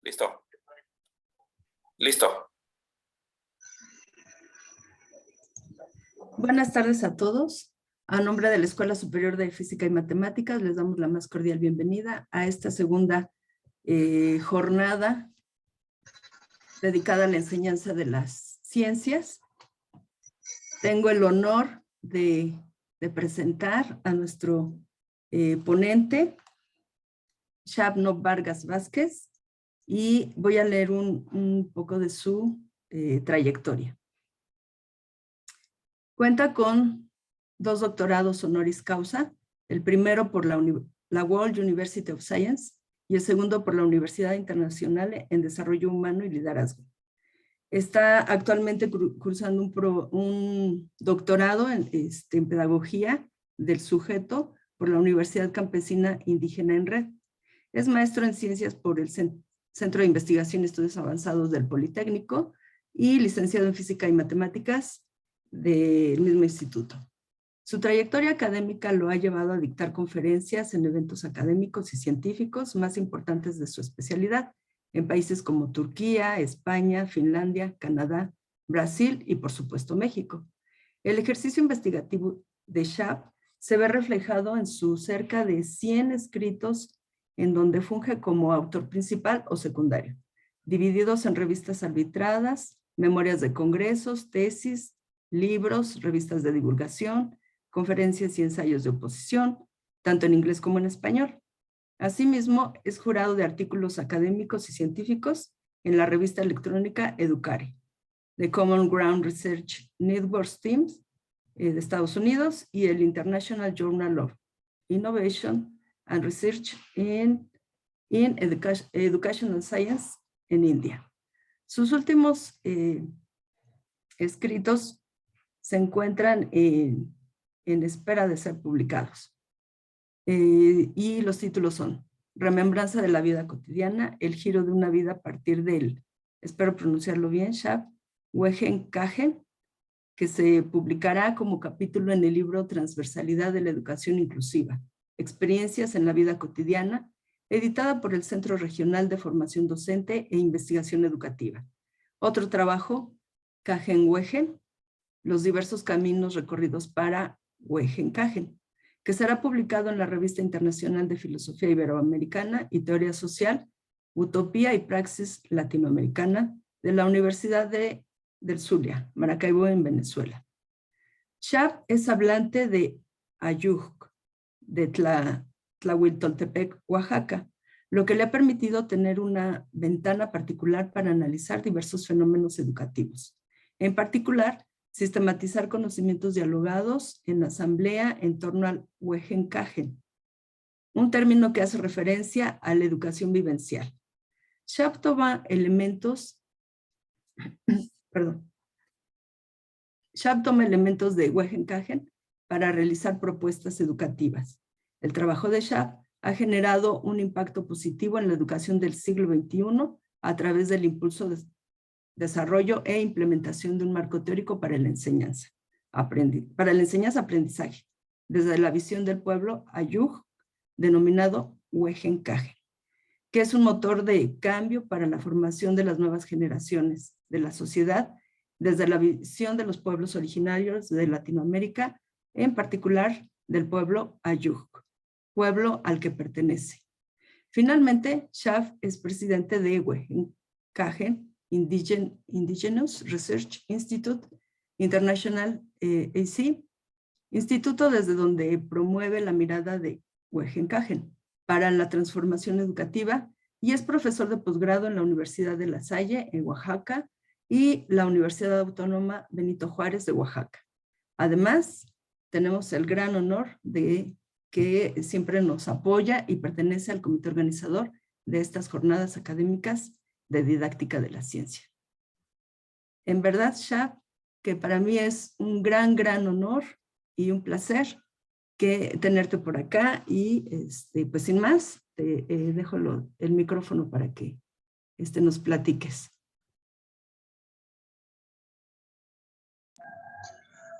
Listo. Listo. Buenas tardes a todos. A nombre de la Escuela Superior de Física y Matemáticas, les damos la más cordial bienvenida a esta segunda jornada dedicada a la enseñanza de las ciencias. Tengo el honor de presentar a nuestro ponente, Shabnov Vargas Vázquez, y voy a leer un poco de su trayectoria. Cuenta con 2 doctorados honoris causa, el primero por la World University of Science y el segundo por la Universidad Internacional en Desarrollo Humano y Liderazgo. Está actualmente cursando un doctorado en Pedagogía del Sujeto por la Universidad Campesina Indígena en Red. Es maestro en Ciencias por el Centro de Investigación y Estudios Avanzados del Politécnico y licenciado en Física y Matemáticas del mismo instituto. Su trayectoria académica lo ha llevado a dictar conferencias en eventos académicos y científicos más importantes de su especialidad, en países como Turquía, España, Finlandia, Canadá, Brasil y por supuesto México. El ejercicio investigativo de Shab se ve reflejado en sus cerca de 100 escritos en donde funge como autor principal o secundario, divididos en revistas arbitradas, memorias de congresos, tesis, libros, revistas de divulgación, conferencias y ensayos de oposición, tanto en inglés como en español. Asimismo, es jurado de artículos académicos y científicos en la revista electrónica Educare, The Common Ground Research Network Teams de Estados Unidos y el International Journal of Innovation and Research in Educational Science en India. Sus últimos escritos se encuentran en espera de ser publicados. Y los títulos son Remembranza de la vida cotidiana, el giro de una vida a partir del, espero pronunciarlo bien, Shab Wehen Kagen, que se publicará como capítulo en el libro Transversalidad de la Educación Inclusiva, Experiencias en la vida cotidiana, editada por el Centro Regional de Formación Docente e Investigación Educativa. Otro trabajo, Kagen Wehen, los diversos caminos recorridos para Wehen Kagen, que será publicado en la Revista Internacional de Filosofía Iberoamericana y Teoría Social, Utopía y Praxis Latinoamericana de la Universidad del Zulia, Maracaibo, en Venezuela. Shab es hablante de Ayuk, de Tlahuitoltepec, Oaxaca, lo que le ha permitido tener una ventana particular para analizar diversos fenómenos educativos. En particular, sistematizar conocimientos dialogados en asamblea en torno al Wehen Kagen, un término que hace referencia a la educación vivencial. Shab toma elementos de Wehen Kagen para realizar propuestas educativas. El trabajo de Shab ha generado un impacto positivo en la educación del siglo XXI a través del impulso de desarrollo e implementación de un marco teórico para la enseñanza-aprendizaje, desde la visión del pueblo Ayuk, denominado Wehen Kagen, que es un motor de cambio para la formación de las nuevas generaciones de la sociedad, desde la visión de los pueblos originarios de Latinoamérica, en particular del pueblo Ayuk, pueblo al que pertenece. Finalmente, Shab es presidente de Wehen Kagen Indigenous Research Institute International, AC, instituto desde donde promueve la mirada de Wehen Kagen para la transformación educativa y es profesor de posgrado en la Universidad de La Salle, en Oaxaca, y la Universidad Autónoma Benito Juárez de Oaxaca. Además, tenemos el gran honor de que siempre nos apoya y pertenece al comité organizador de estas jornadas académicas de didáctica de la ciencia. En verdad, Shab, que para mí es un gran honor y un placer tenerte por acá y pues sin más, te dejo el micrófono para que nos platiques.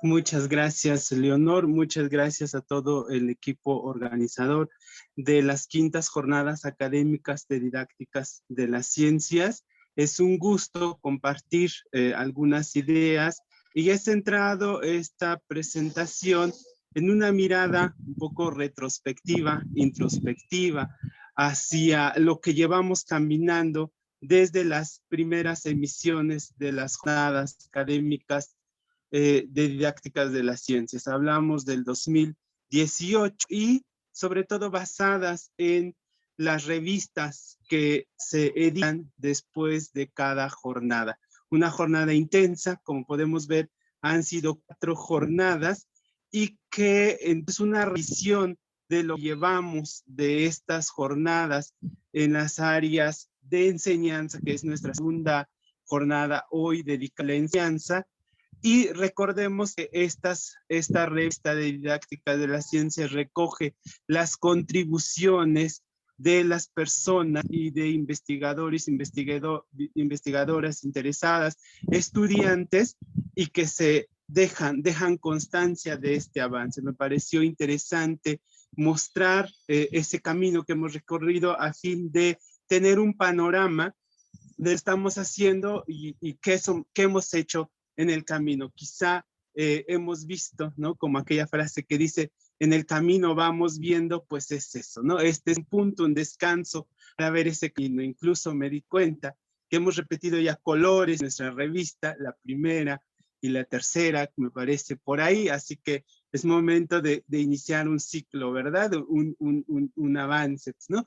Muchas gracias, Leonor. Muchas gracias a todo el equipo organizador de las quintas jornadas académicas de didácticas de las ciencias. Es un gusto compartir algunas ideas y he centrado esta presentación en una mirada un poco retrospectiva, introspectiva, hacia lo que llevamos caminando desde las primeras emisiones de las jornadas académicas de didácticas de las ciencias. Hablamos del 2018 y sobre todo basadas en las revistas que se editan después de cada jornada. Una jornada intensa, como podemos ver, han sido 4 jornadas y que es una revisión de lo que llevamos de estas jornadas en las áreas de enseñanza, que es nuestra segunda jornada hoy dedicada a la enseñanza. Y recordemos que esta revista de didáctica de las ciencias recoge las contribuciones de las personas y de investigadores, investigadoras interesadas, estudiantes, y que se dejan constancia de este avance. Me pareció interesante mostrar ese camino que hemos recorrido a fin de tener un panorama de lo que estamos haciendo y qué hemos hecho en el camino. Quizá hemos visto, ¿no? Como aquella frase que dice, en el camino vamos viendo, pues es eso, ¿no? Este es un punto, un descanso para ver ese camino. Incluso me di cuenta que hemos repetido ya colores en nuestra revista, la primera y la tercera, me parece por ahí, así que es momento de iniciar un ciclo, ¿verdad? Un avance, ¿no?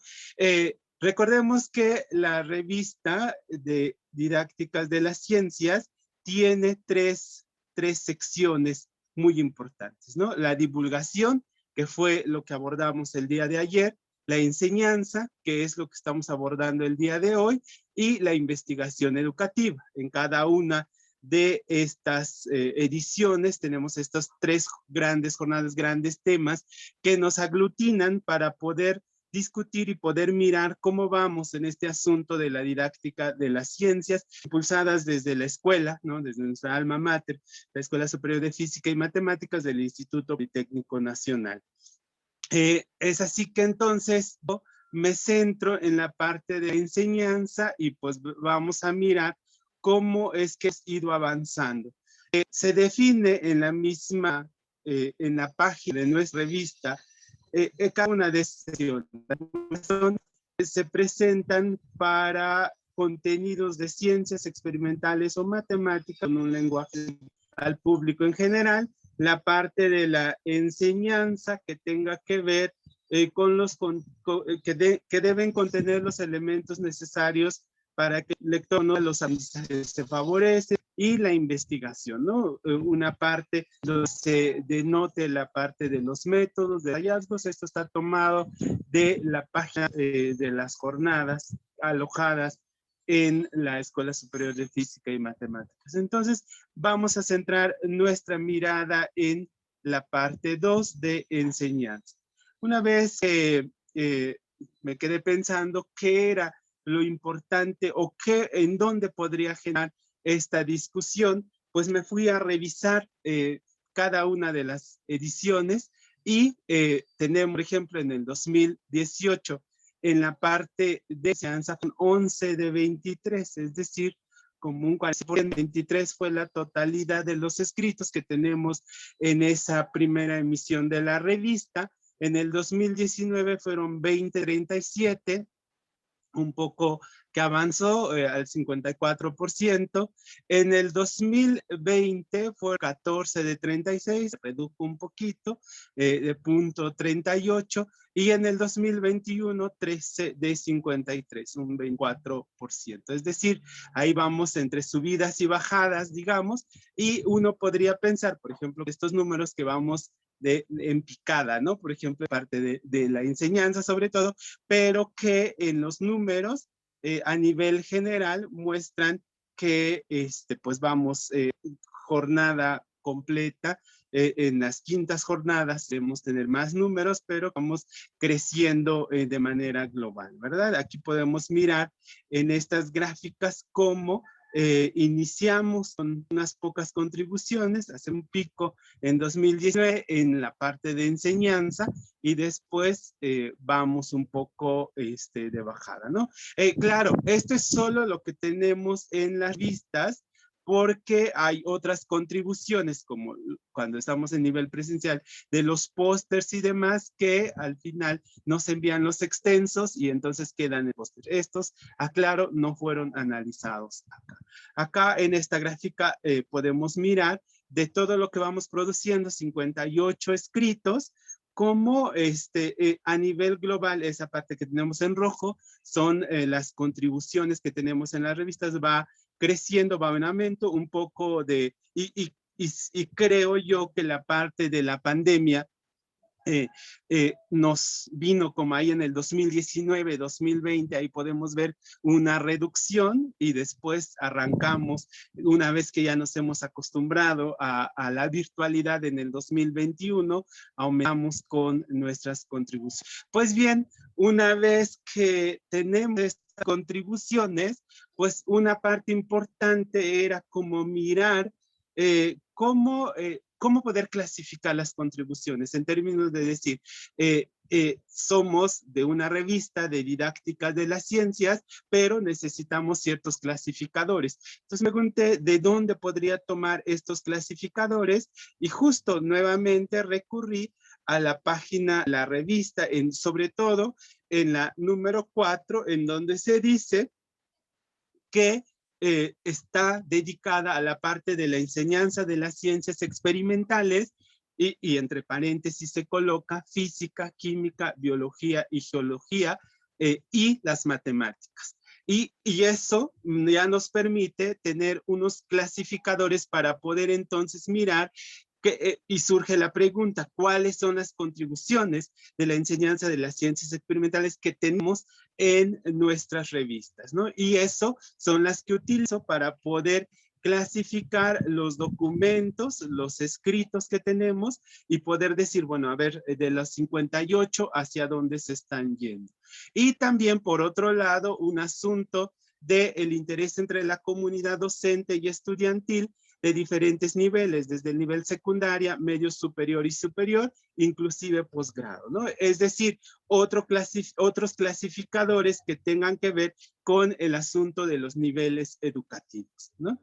Recordemos que la revista de didácticas de las ciencias tiene tres secciones muy importantes, ¿no? La divulgación, que fue lo que abordamos el día de ayer, la enseñanza, que es lo que estamos abordando el día de hoy, y la investigación educativa. En cada una de estas ediciones tenemos estas 3 grandes jornadas, grandes temas que nos aglutinan para poder discutir y poder mirar cómo vamos en este asunto de la didáctica de las ciencias, impulsadas desde la escuela, ¿no? Desde nuestra alma mater, la Escuela Superior de Física y Matemáticas del Instituto Politécnico Nacional. Es así que entonces yo me centro en la parte de enseñanza y pues vamos a mirar cómo es que ha ido avanzando. Se define en la misma, en la página de nuestra revista, cada una de estas sesiones se presentan para contenidos de ciencias experimentales o matemáticas con un lenguaje al público en general, la parte de la enseñanza que tenga que ver con los que deben contener los elementos necesarios para que el lector, ¿no?, los aprendizajes se favorece, y la investigación, ¿no? Una parte donde se denote la parte de los métodos, de hallazgos. Esto está tomado de la página de las jornadas alojadas en la Escuela Superior de Física y Matemáticas. Entonces, vamos a centrar nuestra mirada en la parte 2 de enseñanza. Una vez me quedé pensando qué era lo importante o en dónde podría generar esta discusión, pues me fui a revisar cada una de las ediciones y tenemos, por ejemplo, en el 2018, en la parte de enseñanza, 11 de 23, es decir, como un 40%, 23 fue la totalidad de los escritos que tenemos en esa primera emisión de la revista. En el 2019 fueron 20, 37, un poco que avanzó al 54%. En el 2020 fue 14 de 36, redujo un poquito, de punto 38, y en el 2021 13 de 53, un 24%. Es decir, ahí vamos entre subidas y bajadas, digamos, y uno podría pensar, por ejemplo, que estos números que vamos en picada, ¿no? Por ejemplo, parte de la enseñanza sobre todo, pero que en los números a nivel general muestran que pues vamos jornada completa. En las quintas jornadas debemos tener más números, pero vamos creciendo de manera global, ¿verdad? Aquí podemos mirar en estas gráficas cómo iniciamos con unas pocas contribuciones, hace un pico en 2019 en la parte de enseñanza y después vamos un poco de bajada, ¿no? Claro, esto es solo lo que tenemos en las vistas, porque hay otras contribuciones, como cuando estamos en nivel presencial, de los pósters y demás, que al final nos envían los extensos y entonces quedan en póster. Estos, aclaro, no fueron analizados acá. Acá en esta gráfica podemos mirar de todo lo que vamos produciendo, 58 escritos, como a nivel global, esa parte que tenemos en rojo, son las contribuciones que tenemos en las revistas, va creciendo, va en aumento, un poco de, y creo yo que la parte de la pandemia nos vino como ahí en el 2019, 2020, ahí podemos ver una reducción y después arrancamos, una vez que ya nos hemos acostumbrado a la virtualidad en el 2021, aumentamos con nuestras contribuciones. Pues bien, una vez que tenemos estas contribuciones, pues una parte importante era como mirar cómo poder clasificar las contribuciones en términos de decir, somos de una revista de didáctica de las ciencias, pero necesitamos ciertos clasificadores. Entonces me pregunté de dónde podría tomar estos clasificadores y justo nuevamente recurrí a la página, la revista, sobre todo en la número 4, en donde se dice que está dedicada a la parte de la enseñanza de las ciencias experimentales y entre paréntesis se coloca física, química, biología y geología y las matemáticas. Y eso ya nos permite tener unos clasificadores para poder entonces mirar y surge la pregunta, ¿cuáles son las contribuciones de la enseñanza de las ciencias experimentales que tenemos en nuestras revistas, ¿no? Y eso son las que utilizo para poder clasificar los documentos, los escritos que tenemos y poder decir, bueno, a ver, de los 58, ¿hacia dónde se están yendo? Y también, por otro lado, un asunto del interés entre la comunidad docente y estudiantil de diferentes niveles, desde el nivel secundaria, medio superior y superior, inclusive posgrado, ¿no? Es decir, otros clasificadores que tengan que ver con el asunto de los niveles educativos, ¿no?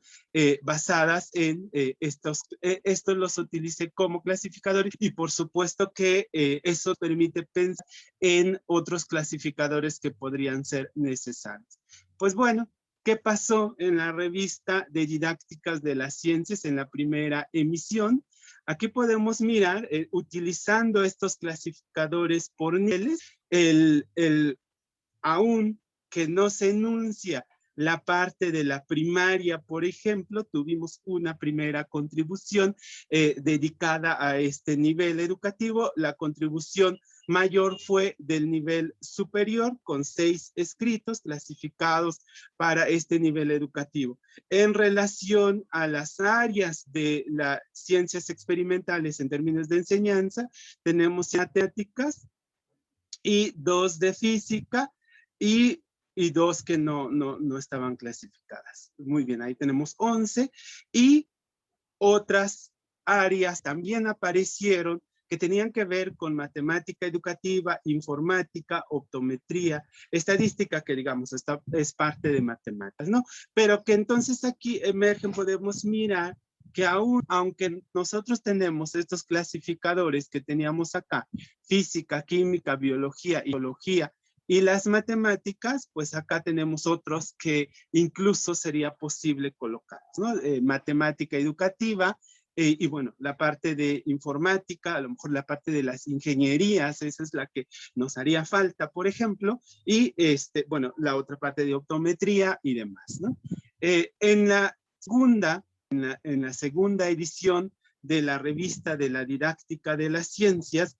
Basadas en estos los utilicé como clasificadores y por supuesto que eso permite pensar en otros clasificadores que podrían ser necesarios. Pues bueno, ¿qué pasó en la revista de didácticas de las ciencias en la primera emisión? Aquí podemos mirar, utilizando estos clasificadores por niveles, aún que no se enuncia la parte de la primaria, por ejemplo, tuvimos una primera contribución dedicada a este nivel educativo. La contribución mayor fue del nivel superior, con 6 escritos clasificados para este nivel educativo. En relación a las áreas de las ciencias experimentales en términos de enseñanza, tenemos matemáticas y 2 de física y 2 que no estaban clasificadas. Muy bien, ahí tenemos 11 y otras áreas también aparecieron que tenían que ver con matemática educativa, informática, optometría, estadística, que digamos es parte de matemáticas, ¿no? Pero que entonces aquí emergen, podemos mirar que aunque nosotros tenemos estos clasificadores que teníamos acá, física, química, biología y geología, y las matemáticas, pues acá tenemos otros que incluso sería posible colocar, ¿no? Matemática educativa, y bueno, la parte de informática, a lo mejor la parte de las ingenierías, esa es la que nos haría falta, por ejemplo, y bueno, la otra parte de optometría y demás, ¿no? En la segunda edición de la revista de la didáctica de las ciencias,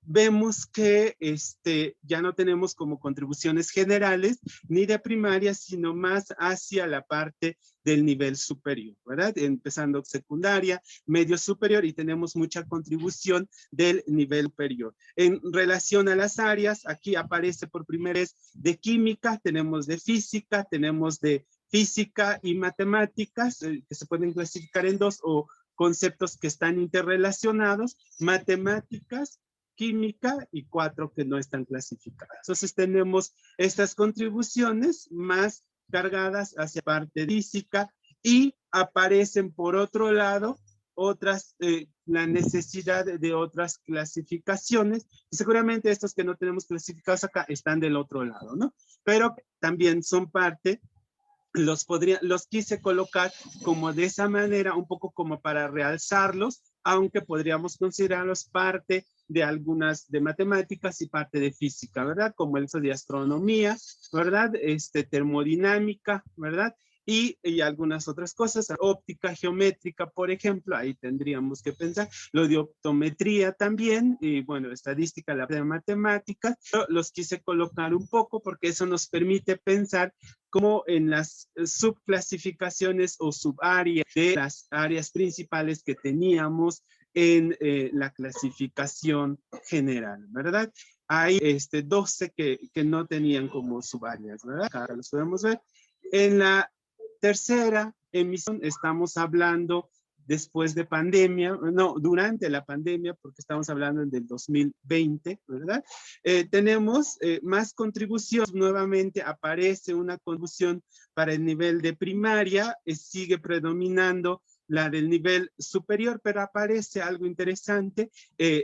vemos que ya no tenemos como contribuciones generales ni de primaria, sino más hacia la parte del nivel superior, ¿verdad? Empezando secundaria, medio superior y tenemos mucha contribución del nivel superior. En relación a las áreas, aquí aparece por primera vez de química, tenemos de física, tenemos de física y matemáticas, que se pueden clasificar en dos, o conceptos que están interrelacionados, matemáticas, química, y 4 que no están clasificadas. Entonces tenemos estas contribuciones más cargadas hacia parte física, y aparecen por otro lado otras, la necesidad de otras clasificaciones, y seguramente estos que no tenemos clasificados acá están del otro lado, ¿no? Pero también son parte, los quise colocar como de esa manera, un poco como para realzarlos, aunque podríamos considerarlos parte de algunas de matemáticas y parte de física, ¿verdad? Como el de astronomía, ¿verdad? Termodinámica, ¿verdad? Y algunas otras cosas, óptica geométrica, por ejemplo, ahí tendríamos que pensar, lo de optometría también, y bueno, estadística, la de matemáticas, pero los quise colocar un poco porque eso nos permite pensar como en las subclasificaciones o subáreas de las áreas principales que teníamos en la clasificación general, ¿verdad? Hay 12 que no tenían como subáreas, ¿verdad? Acá los podemos ver. En la tercera emisión estamos hablando después de pandemia, no, durante la pandemia, porque estamos hablando del 2020, ¿verdad? Tenemos más contribuciones, nuevamente aparece una contribución para el nivel de primaria, sigue predominando la del nivel superior, pero aparece algo interesante,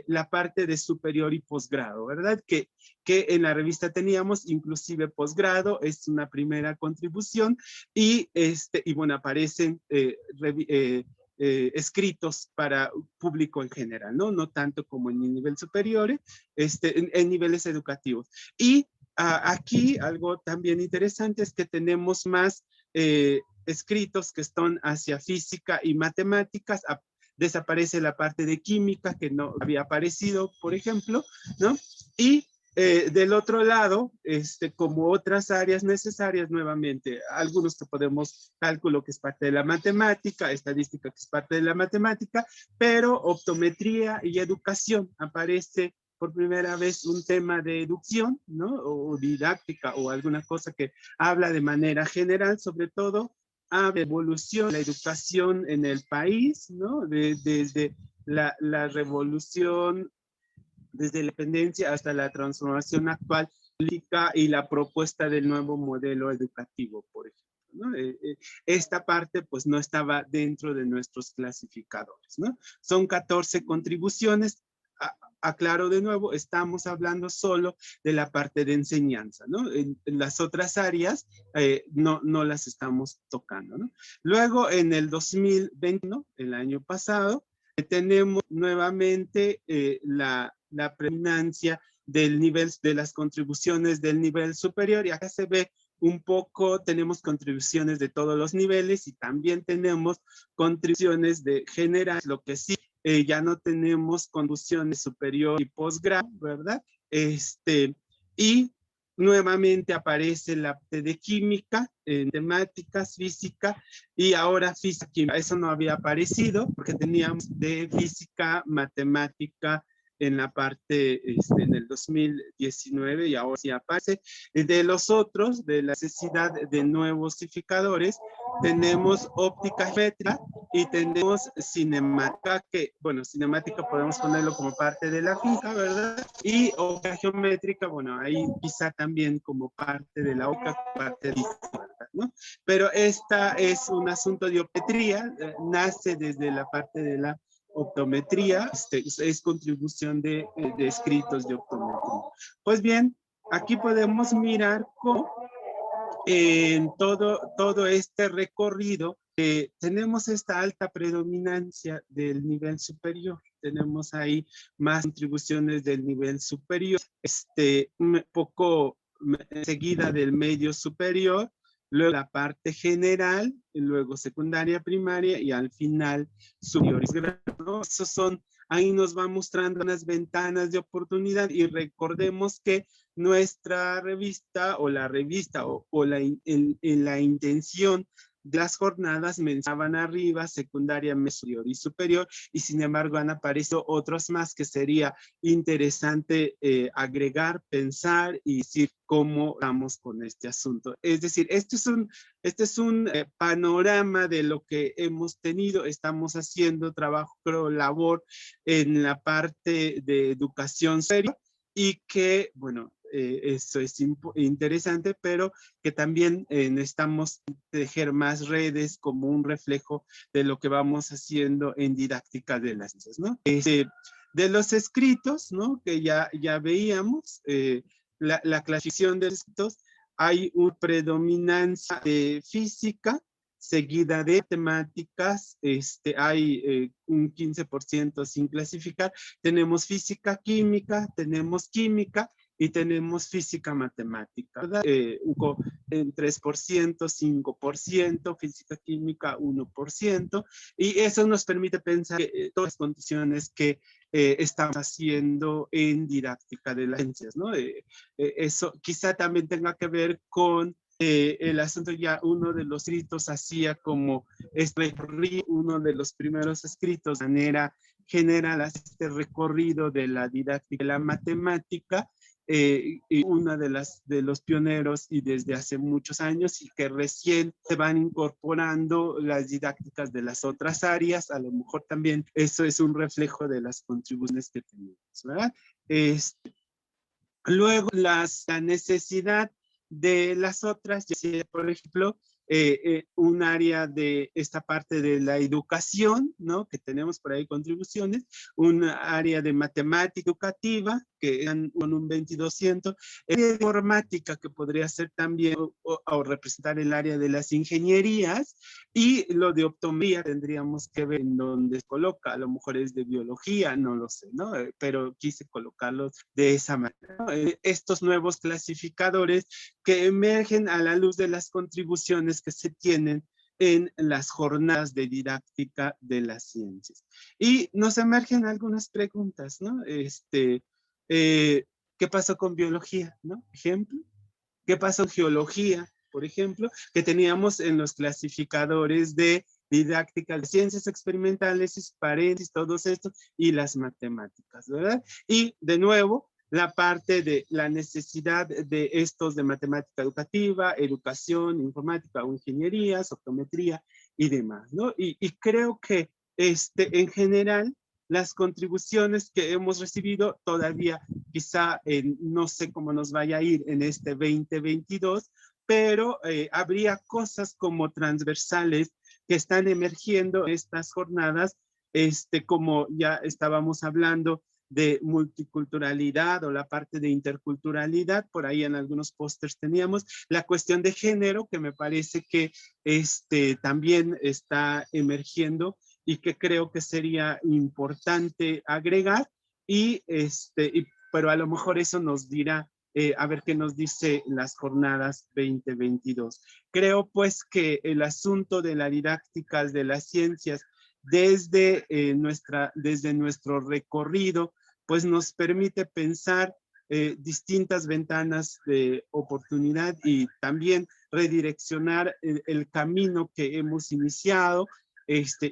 la parte de superior y posgrado, ¿verdad? Que en la revista teníamos, inclusive posgrado, es una primera contribución, y bueno, aparecen escritos para público en general, ¿no? No tanto como en el nivel superior, en niveles educativos. Y aquí algo también interesante es que tenemos más escritos que están hacia física y matemáticas. Desaparece la parte de química que no había aparecido, por ejemplo, ¿no? Y del otro lado, como otras áreas necesarias, nuevamente, algunos que podemos, cálculo que es parte de la matemática, estadística que es parte de la matemática, pero optometría y educación aparece por primera vez un tema de educación, ¿no? O didáctica o alguna cosa que habla de manera general, sobre todo, a la evolución de la educación en el país, ¿no? Desde la revolución, desde la independencia hasta la transformación actual política y la propuesta del nuevo modelo educativo, por ejemplo, ¿no? Esta parte pues no estaba dentro de nuestros clasificadores, ¿no? Son 14 contribuciones. Aclaro de nuevo, estamos hablando solo de la parte de enseñanza, ¿no? En las otras áreas no las estamos tocando, ¿no? Luego, en el 2021, el año pasado, tenemos nuevamente la predominancia del nivel, de las contribuciones del nivel superior, y acá se ve un poco, tenemos contribuciones de todos los niveles y también tenemos contribuciones de general, lo que sí, ya no tenemos contribuciones superior y posgrado, ¿verdad? Y nuevamente aparece la parte de química, matemáticas, física, y ahora física, química. Eso no había aparecido porque teníamos de física, matemática en la parte, en el 2019, y ahora sí aparece. De los otros, de la necesidad de nuevos clasificadores, tenemos óptica geométrica y tenemos cinemática, que, bueno, cinemática podemos ponerlo como parte de la física, ¿verdad? Y óptica geométrica, bueno, ahí quizá también como parte de la óptica, parte de física, ¿no? Pero esta es un asunto de optometría, nace desde la parte de la optometría, es contribución de escritos de optometría. Pues bien, aquí podemos mirar cómo en todo este recorrido tenemos esta alta predominancia del nivel superior. Tenemos ahí más contribuciones del nivel superior, un poco seguida del medio superior, luego la parte general, y luego secundaria, primaria, y al final superiores, ¿no? Esos son, ahí nos va mostrando unas ventanas de oportunidad, y recordemos que nuestra revista o la revista o la intención las jornadas mencionaban arriba, secundaria, superior y superior, y sin embargo han aparecido otros más que sería interesante agregar, pensar y decir cómo vamos con este asunto. Es decir, este es un panorama de lo que hemos tenido. Estamos haciendo trabajo, creo, labor en la parte de educación seria y que, bueno, eso es interesante, pero que también necesitamos tejer más redes como un reflejo de lo que vamos haciendo en didáctica de las ciencias, ¿no? De los escritos, ¿no? Que ya veíamos, la clasificación de escritos, hay una predominancia de física, seguida de matemáticas, hay un 15% sin clasificar, tenemos física química, tenemos química y tenemos física matemática, ¿verdad? En 3%, 5%, física química 1%, y eso nos permite pensar que todas las condiciones que estamos haciendo en didáctica de las ciencias, ¿no? Eso quizá también tenga que ver con el asunto. Ya uno de los escritos hacía como uno de los primeros escritos de manera general, este recorrido de la didáctica de la matemática, y una de los pioneros y desde hace muchos años, y que recién se van incorporando las didácticas de las otras áreas. A lo mejor también eso es un reflejo de las contribuciones que tenemos, ¿verdad? Luego la necesidad de las otras, ya sea, por ejemplo, un área de esta parte de la educación, ¿no? Que tenemos por ahí contribuciones, un área de matemática educativa, que con un 22%, área de informática, que podría ser también o representar el área de las ingenierías, y lo de optometría tendríamos que ver en dónde se coloca. A lo mejor es de biología, no lo sé, ¿no? Pero quise colocarlos de esa manera, ¿no? Estos nuevos clasificadores que emergen a la luz de las contribuciones que se tienen en las jornadas de didáctica de las ciencias. Y nos emergen algunas preguntas, ¿no? ¿Qué pasó con biología, ¿no? Ejemplo. ¿Qué pasó en geología, por ejemplo? Que teníamos en los clasificadores de didáctica de ciencias experimentales, paréntesis, todos estos, y las matemáticas, ¿verdad? Y de nuevo, la parte de la necesidad de estos de matemática educativa, educación, informática o ingeniería, optometría y demás, ¿no? Y creo que en general las contribuciones que hemos recibido todavía, quizá no sé cómo nos vaya a ir en este 2022, pero habría cosas como transversales que están emergiendo en estas jornadas, como ya estábamos hablando de multiculturalidad o la parte de interculturalidad. Por ahí en algunos pósters teníamos la cuestión de género, que me parece que también está emergiendo y que creo que sería importante agregar, pero a lo mejor eso nos dirá, a ver qué nos dice las jornadas 2022. Creo pues que el asunto de la didáctica de las ciencias desde nuestro recorrido, pues nos permite pensar distintas ventanas de oportunidad y también redireccionar el camino que hemos iniciado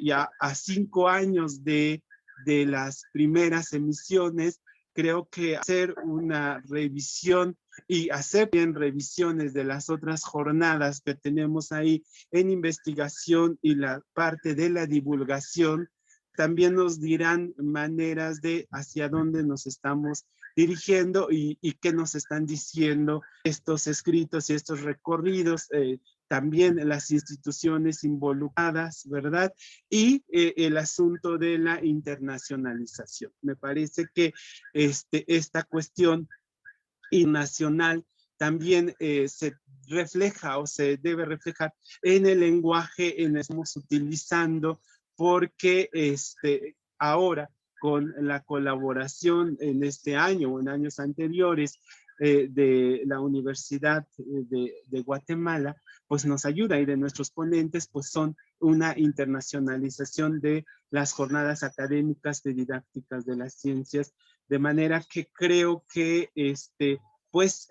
ya a 5 años de las primeras emisiones. Creo que hacer una revisión y hacer bien revisiones de las otras jornadas que tenemos ahí en investigación y la parte de la divulgación, también nos dirán maneras de hacia dónde nos estamos dirigiendo y qué nos están diciendo estos escritos y estos recorridos, también las instituciones involucradas, ¿verdad? Y el asunto de la internacionalización. Me parece que esta cuestión nacional también se refleja o se debe reflejar en el lenguaje en el que estamos utilizando, porque ahora con la colaboración en este año o en años anteriores de la Universidad de Guatemala, pues nos ayuda, y de nuestros ponentes pues son una internacionalización de las jornadas académicas de didácticas de las ciencias, de manera que creo que pues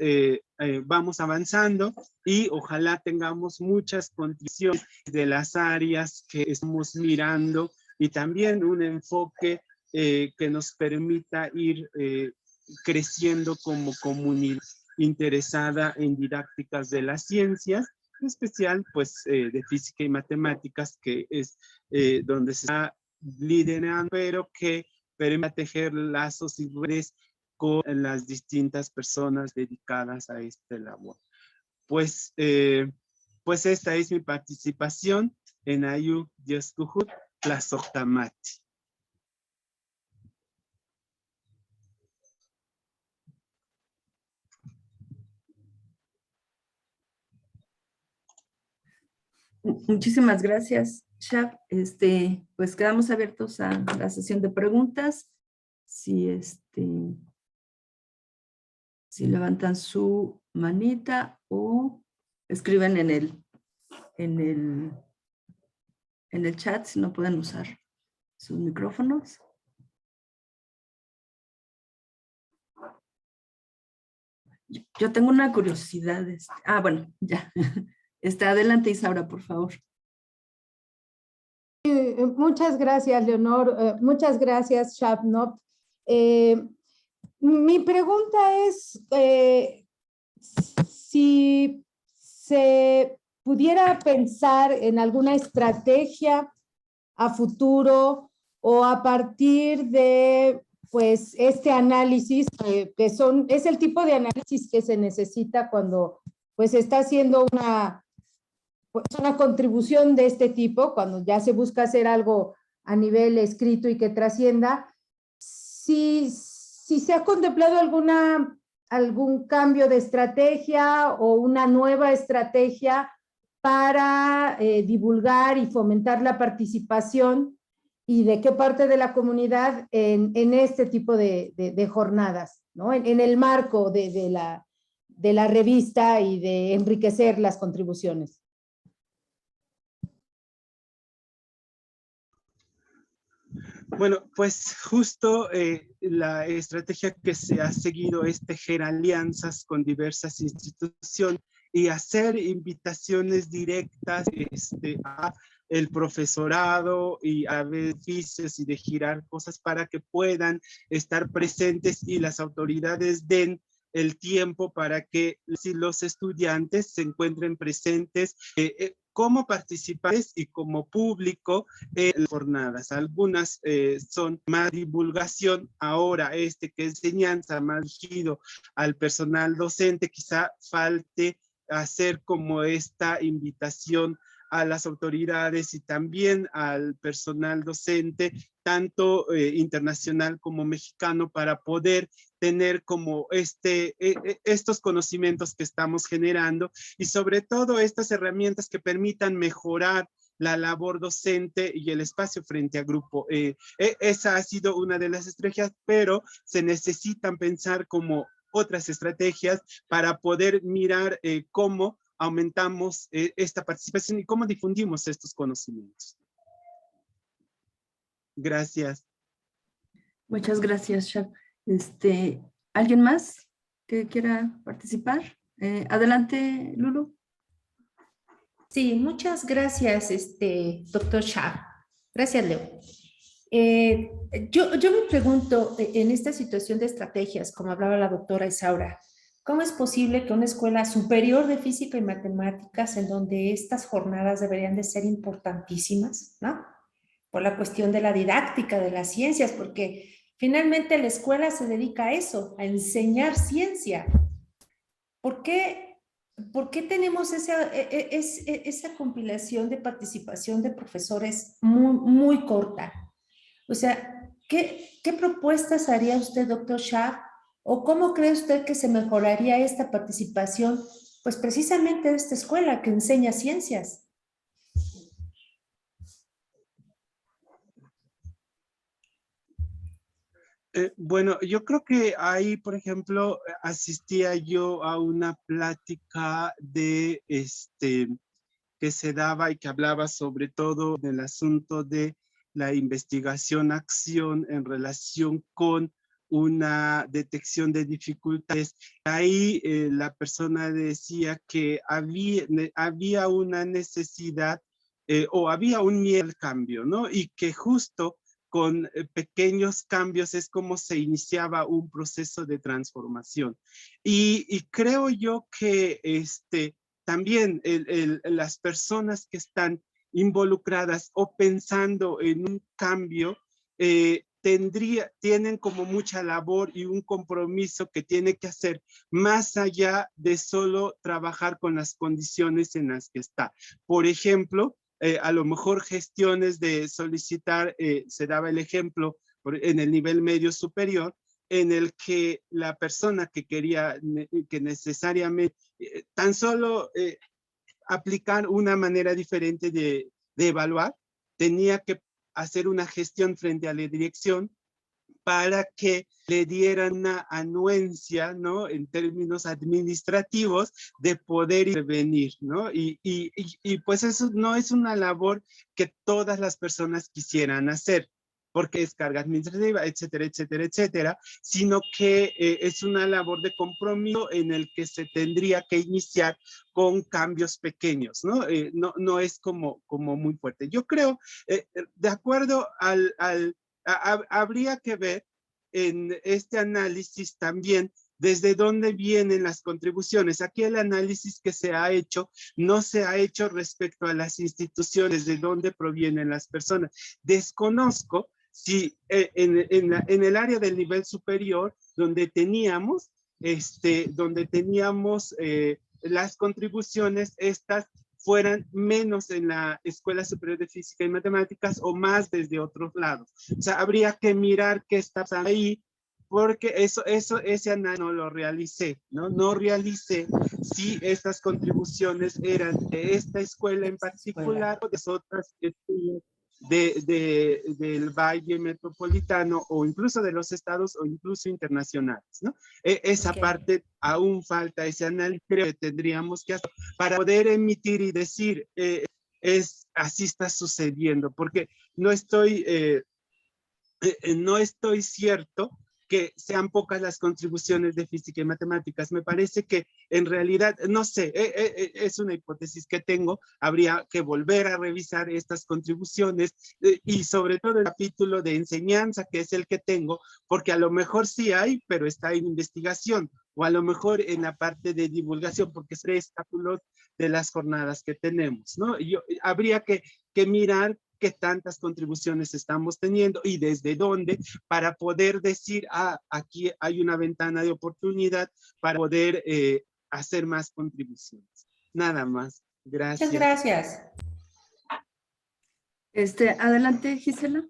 vamos avanzando y ojalá tengamos muchas contribuciones de las áreas que estamos mirando y también un enfoque que nos permita ir creciendo como comunidad interesada en didácticas de las ciencias, en especial pues de física y matemáticas, que es donde se está liderando, pero que permite tejer lazos y redes con las distintas personas dedicadas a esta labor. Pues, pues esta es mi participación en Ayu Yeskuhut Tlazohtamati. Muchísimas gracias, Shab. Pues quedamos abiertos a la sesión de preguntas. Si levantan su manita o escriben en el chat, si no pueden usar sus micrófonos. Yo tengo una curiosidad. Bueno, ya. Adelante, Isaura, por favor. Muchas gracias, Leonor. Muchas gracias, Shabnop. Mi pregunta es si se pudiera pensar en alguna estrategia a futuro o a partir de pues este análisis es el tipo de análisis que se necesita cuando pues se está haciendo una contribución de este tipo, cuando ya se busca hacer algo a nivel escrito y que trascienda. Si se ha contemplado algún cambio de estrategia o una nueva estrategia para divulgar y fomentar la participación y de qué parte de la comunidad en este tipo de jornadas, ¿no? En el marco de la revista y de enriquecer las contribuciones. Bueno, pues justo la estrategia que se ha seguido es tejer alianzas con diversas instituciones y hacer invitaciones directas a el profesorado y a beneficios y de girar cosas para que puedan estar presentes y las autoridades den el tiempo para que los estudiantes se encuentren presentes como participantes y como público en las jornadas. Algunas son más divulgación, ahora que es enseñanza más dirigido al personal docente, quizá falte hacer como esta invitación a las autoridades y también al personal docente, tanto internacional como mexicano, para poder tener como estos conocimientos que estamos generando y sobre todo estas herramientas que permitan mejorar la labor docente y el espacio frente a grupo. Esa ha sido una de las estrategias, pero se necesitan pensar como otras estrategias para poder mirar cómo aumentamos esta participación y cómo difundimos estos conocimientos. Gracias. Muchas gracias, Shab. ¿Alguien más que quiera participar? Adelante, Lulu. Sí, muchas gracias, doctor Shab. Gracias, Leo. Yo me pregunto, en esta situación de estrategias, como hablaba la doctora Isaura, ¿cómo es posible que una escuela superior de física y matemáticas, en donde estas jornadas deberían de ser importantísimas, ¿no? Por la cuestión de la didáctica de las ciencias, porque finalmente la escuela se dedica a eso, a enseñar ciencia. ¿Por qué tenemos esa compilación de participación de profesores muy corta? O sea, ¿qué propuestas haría usted, doctor Shab? ¿O cómo cree usted que se mejoraría esta participación? Pues precisamente de esta escuela que enseña ciencias. Bueno, yo creo que ahí, por ejemplo, asistía yo a una plática de que se daba y que hablaba sobre todo del asunto de la investigación-acción en relación con una detección de dificultades. Ahí la persona decía que había una necesidad o había un miedo al cambio, ¿no? Y que justo con pequeños cambios es como se iniciaba un proceso de transformación. Y creo yo que también las personas que están involucradas o pensando en un cambio, tienen como mucha labor y un compromiso que tiene que hacer más allá de solo trabajar con las condiciones en las que está. Por ejemplo, a lo mejor gestiones de solicitar, se daba el ejemplo en el nivel medio superior, en el que la persona que quería, que necesariamente, tan solo aplicar una manera diferente de evaluar, tenía que hacer una gestión frente a la dirección para que le dieran una anuencia, ¿no? En términos administrativos, de poder intervenir, ¿no? Y pues eso no es una labor que todas las personas quisieran hacer, porque es carga administrativa, etcétera, etcétera, etcétera, sino que es una labor de compromiso en el que se tendría que iniciar con cambios pequeños, ¿no? No es como muy fuerte. Yo creo, de acuerdo habría que ver en este análisis también desde dónde vienen las contribuciones. Aquí el análisis que se ha hecho no se ha hecho respecto a las instituciones, de dónde provienen las personas. Desconozco si en el área del nivel superior, donde teníamos las contribuciones, estas fueran menos en la Escuela Superior de Física y Matemáticas o más desde otros lados. O sea, habría que mirar qué está pasando ahí, porque ese análisis no lo realicé, ¿no? No realicé si estas contribuciones eran de esta escuela en particular o de otras escuelas del Valle Metropolitano o incluso de los estados o incluso internacionales, ¿no? Esa parte aún falta, ese análisis creo que tendríamos que hacer para poder emitir y decir así está sucediendo, porque no estoy cierto que sean pocas las contribuciones de física y matemáticas. Me parece que en realidad, no sé, es una hipótesis que tengo, habría que volver a revisar estas contribuciones y sobre todo el capítulo de enseñanza, que es el que tengo, porque a lo mejor sí hay, pero está en investigación, o a lo mejor en la parte de divulgación, porque es 3 capítulos de las jornadas que tenemos, ¿no? Habría que mirar qué tantas contribuciones estamos teniendo y desde dónde, para poder decir, aquí hay una ventana de oportunidad para poder hacer más contribuciones. Nada más. Gracias. Muchas gracias. Adelante, Gisela.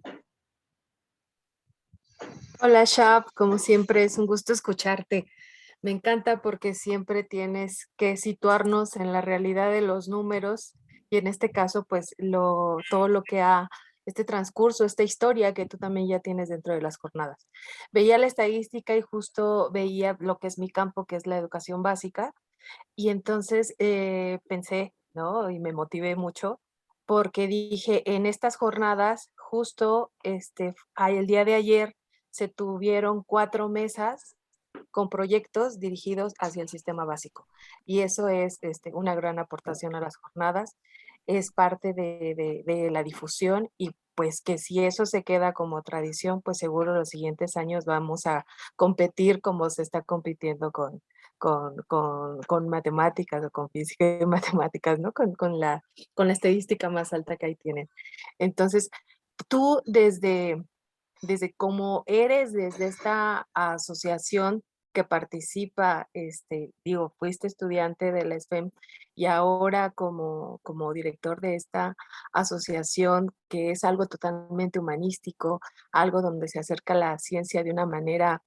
Hola, Shab, como siempre es un gusto escucharte. Me encanta porque siempre tienes que situarnos en la realidad de los números y en este caso, pues todo lo que este transcurso, esta historia que tú también ya tienes dentro de las jornadas. Veía la estadística y justo veía lo que es mi campo, que es la educación básica, y entonces pensé, ¿no? Y me motivé mucho porque dije, en estas jornadas, justo el día de ayer se tuvieron 4 mesas con proyectos dirigidos hacia el sistema básico. Y eso es una gran aportación a las jornadas, es parte de la difusión y pues que si eso se queda como tradición, pues seguro los siguientes años vamos a competir como se está compitiendo con matemáticas o con física y matemáticas, ¿no? Con la estadística más alta que ahí tienen. Entonces, tú desde cómo eres, desde esta asociación que participa, fuiste estudiante de la SFEM y ahora como director de esta asociación, que es algo totalmente humanístico, algo donde se acerca la ciencia de una manera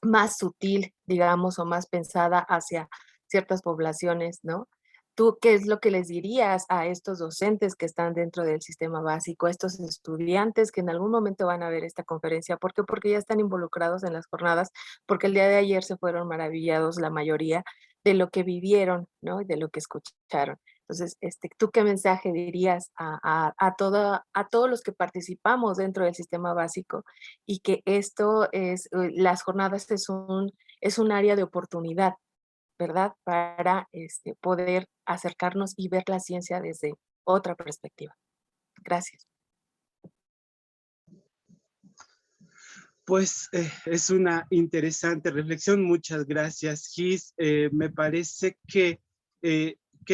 más sutil, digamos, o más pensada hacia ciertas poblaciones, ¿no? ¿Tú qué es lo que les dirías a estos docentes que están dentro del sistema básico, a estos estudiantes que en algún momento van a ver esta conferencia? ¿Por qué? Porque ya están involucrados en las jornadas, porque el día de ayer se fueron maravillados la mayoría de lo que vivieron, ¿no? Y de lo que escucharon. Entonces, ¿tú qué mensaje dirías a todos los que participamos dentro del sistema básico y que esto es, las jornadas es un área de oportunidad, ¿verdad? Para poder acercarnos y ver la ciencia desde otra perspectiva. Gracias. Pues es una interesante reflexión. Muchas gracias, Gis. Me parece que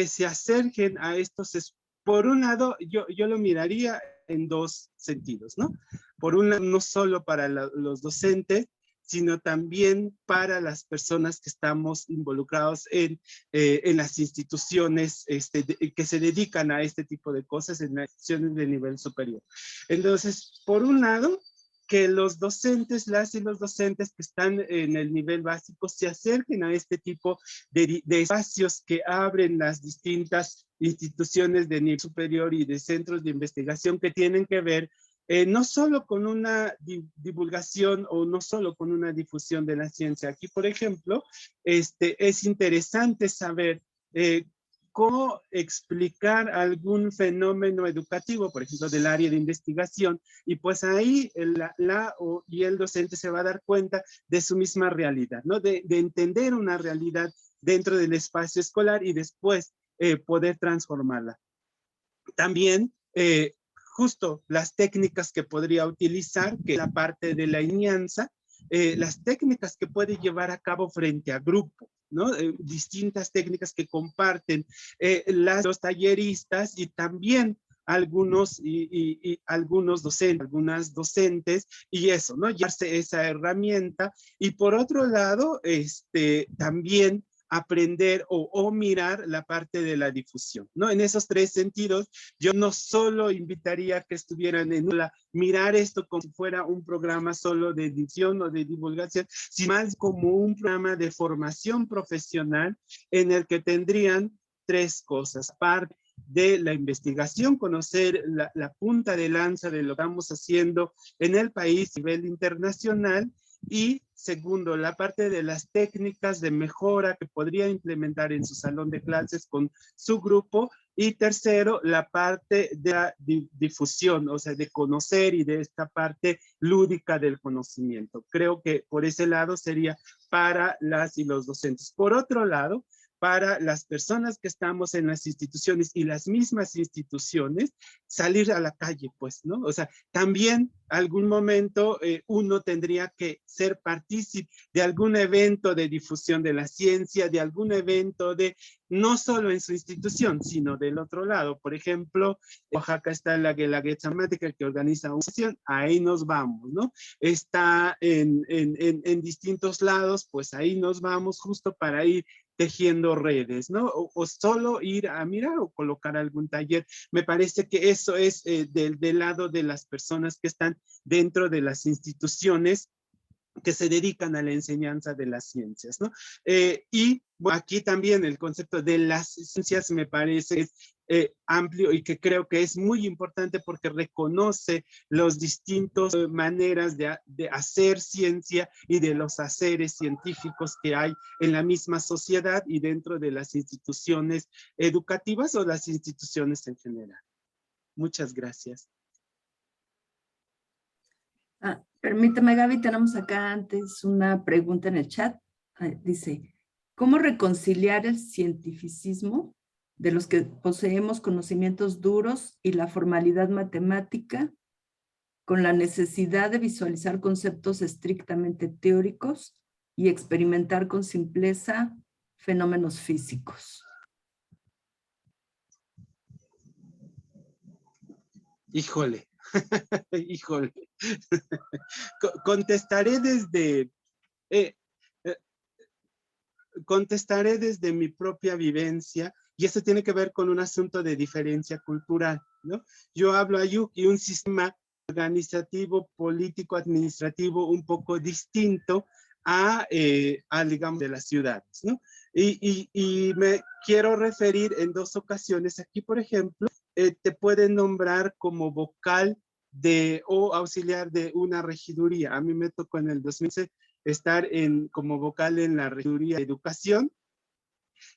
se acerquen a estos. Por un lado, yo lo miraría en dos sentidos, ¿no? Por un lado, no solo para los docentes, sino también para las personas que estamos involucrados en las instituciones que se dedican a este tipo de cosas, en las instituciones de nivel superior. Entonces, por un lado, que los docentes, las y los docentes que están en el nivel básico se acerquen a este tipo de espacios que abren las distintas instituciones de nivel superior y de centros de investigación que tienen que ver no solo con una divulgación o no solo con una difusión de la ciencia. Aquí, por ejemplo, es interesante saber cómo explicar algún fenómeno educativo, por ejemplo, del área de investigación, y pues ahí y el docente se va a dar cuenta de su misma realidad, ¿no? De entender una realidad dentro del espacio escolar y después poder transformarla. También, justo las técnicas que podría utilizar, que es la parte de la enseñanza, las técnicas que puede llevar a cabo frente a grupo, ¿no? Distintas técnicas que comparten los talleristas y también algunos algunos docentes, algunas docentes, y eso, ¿no? Llevarse esa herramienta. Y por otro lado, también aprender o mirar la parte de la difusión, ¿no? En esos tres sentidos, yo no solo invitaría a que estuvieran en mirar esto como si fuera un programa solo de edición o de divulgación, sino más como un programa de formación profesional en el que tendrían tres cosas. Aparte de la investigación, conocer la punta de lanza de lo que estamos haciendo en el país a nivel internacional. Y segundo, la parte de las técnicas de mejora que podría implementar en su salón de clases con su grupo. Y tercero, la parte de la difusión, o sea, de conocer y de esta parte lúdica del conocimiento. Creo que por ese lado sería para las y los docentes. Por otro lado, para las personas que estamos en las instituciones y las mismas instituciones, salir a la calle, pues, ¿no? O sea, también algún momento uno tendría que ser partícipe de algún evento de difusión de la ciencia, de algún evento no solo en su institución, sino del otro lado. Por ejemplo, Oaxaca está la Guelaguetza Mática que organiza una sesión, ahí nos vamos, ¿no? Está en distintos lados, pues ahí nos vamos justo para ir tejiendo redes, ¿no? O solo ir a mirar o colocar algún taller. Me parece que eso es del lado de las personas que están dentro de las instituciones que se dedican a la enseñanza de las ciencias, ¿no? Y bueno, aquí también el concepto de las ciencias me parece amplio y que creo que es muy importante porque reconoce las distintas maneras de hacer ciencia y de los haceres científicos que hay en la misma sociedad y dentro de las instituciones educativas o las instituciones en general. Muchas gracias. Permítame, Gaby, tenemos acá antes una pregunta en el chat. Dice, ¿cómo reconciliar el cientificismo de los que poseemos conocimientos duros y la formalidad matemática con la necesidad de visualizar conceptos estrictamente teóricos y experimentar con simpleza fenómenos físicos? Híjole. Híjole. Contestaré desde mi propia vivencia, y esto tiene que ver con un asunto de diferencia cultural, ¿no? Yo hablo y un sistema organizativo, político, administrativo un poco distinto a digamos, de las ciudades, ¿no? Y me quiero referir en dos ocasiones. Aquí, por ejemplo, te pueden nombrar como vocal o auxiliar de una regiduría. A mí me tocó en el 2006 estar como vocal en la regiduría de educación,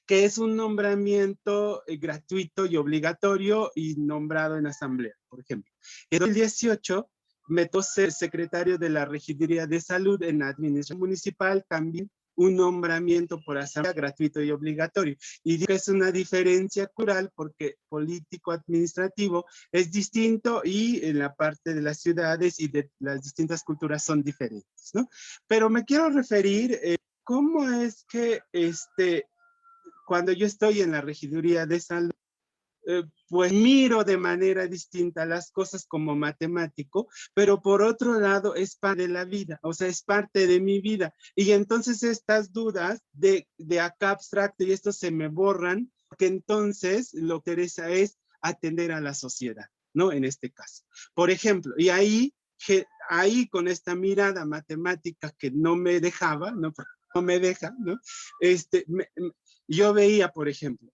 que es un nombramiento gratuito y obligatorio y nombrado en asamblea, por ejemplo. En 2018 me tocó ser secretario de la Regiduría de Salud en la Administración Municipal, también un nombramiento por asamblea gratuito y obligatorio. Y digo que es una diferencia cultural porque político-administrativo es distinto y en la parte de las ciudades y de las distintas culturas son diferentes, ¿no? Pero me quiero referir cómo es que cuando yo estoy en la Regiduría de Salud, pues miro de manera distinta las cosas como matemático, pero por otro lado es parte de la vida, o sea, es parte de mi vida. Y entonces estas dudas de acá abstracto y esto se me borran, porque entonces lo que interesa es atender a la sociedad, ¿no? En este caso. Por ejemplo, y ahí con esta mirada matemática que no me dejaba, ¿no? No me deja, ¿no? Yo veía, por ejemplo,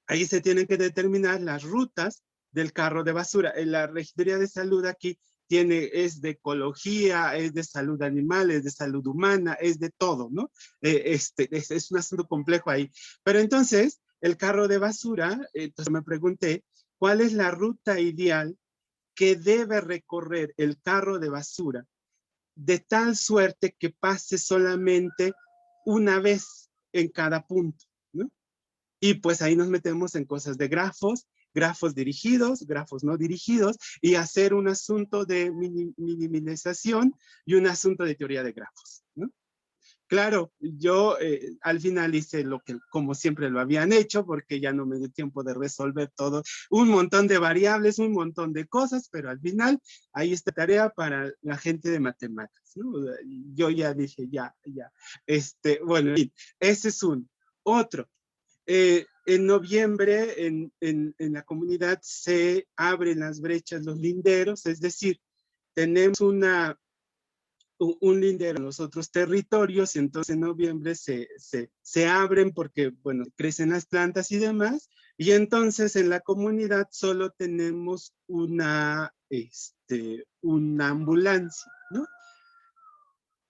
ahí se tienen que determinar las rutas del carro de basura. En la Regiduría de Salud aquí es de ecología, es de salud animal, es de salud humana, es de todo, ¿no? Es un asunto complejo ahí. Pero entonces, el carro de basura, entonces me pregunté, ¿cuál es la ruta ideal que debe recorrer el carro de basura de tal suerte que pase solamente una vez en cada punto, ¿no? Y pues ahí nos metemos en cosas de grafos dirigidos, grafos no dirigidos, y hacer un asunto de minimización y un asunto de teoría de grafos, ¿no? Claro, yo al final hice lo que como siempre lo habían hecho, porque ya no me dio tiempo de resolver todo, un montón de variables, un montón de cosas, pero al final ahí está tarea para la gente de matemáticas, ¿no? Yo ya dije, ya. Bueno, ese es uno. Otro. En noviembre en la comunidad se abren las brechas, los linderos, es decir, tenemos un lindero en los otros territorios y entonces en noviembre se abren porque, bueno, crecen las plantas y demás, y entonces en la comunidad solo tenemos una ambulancia, ¿no?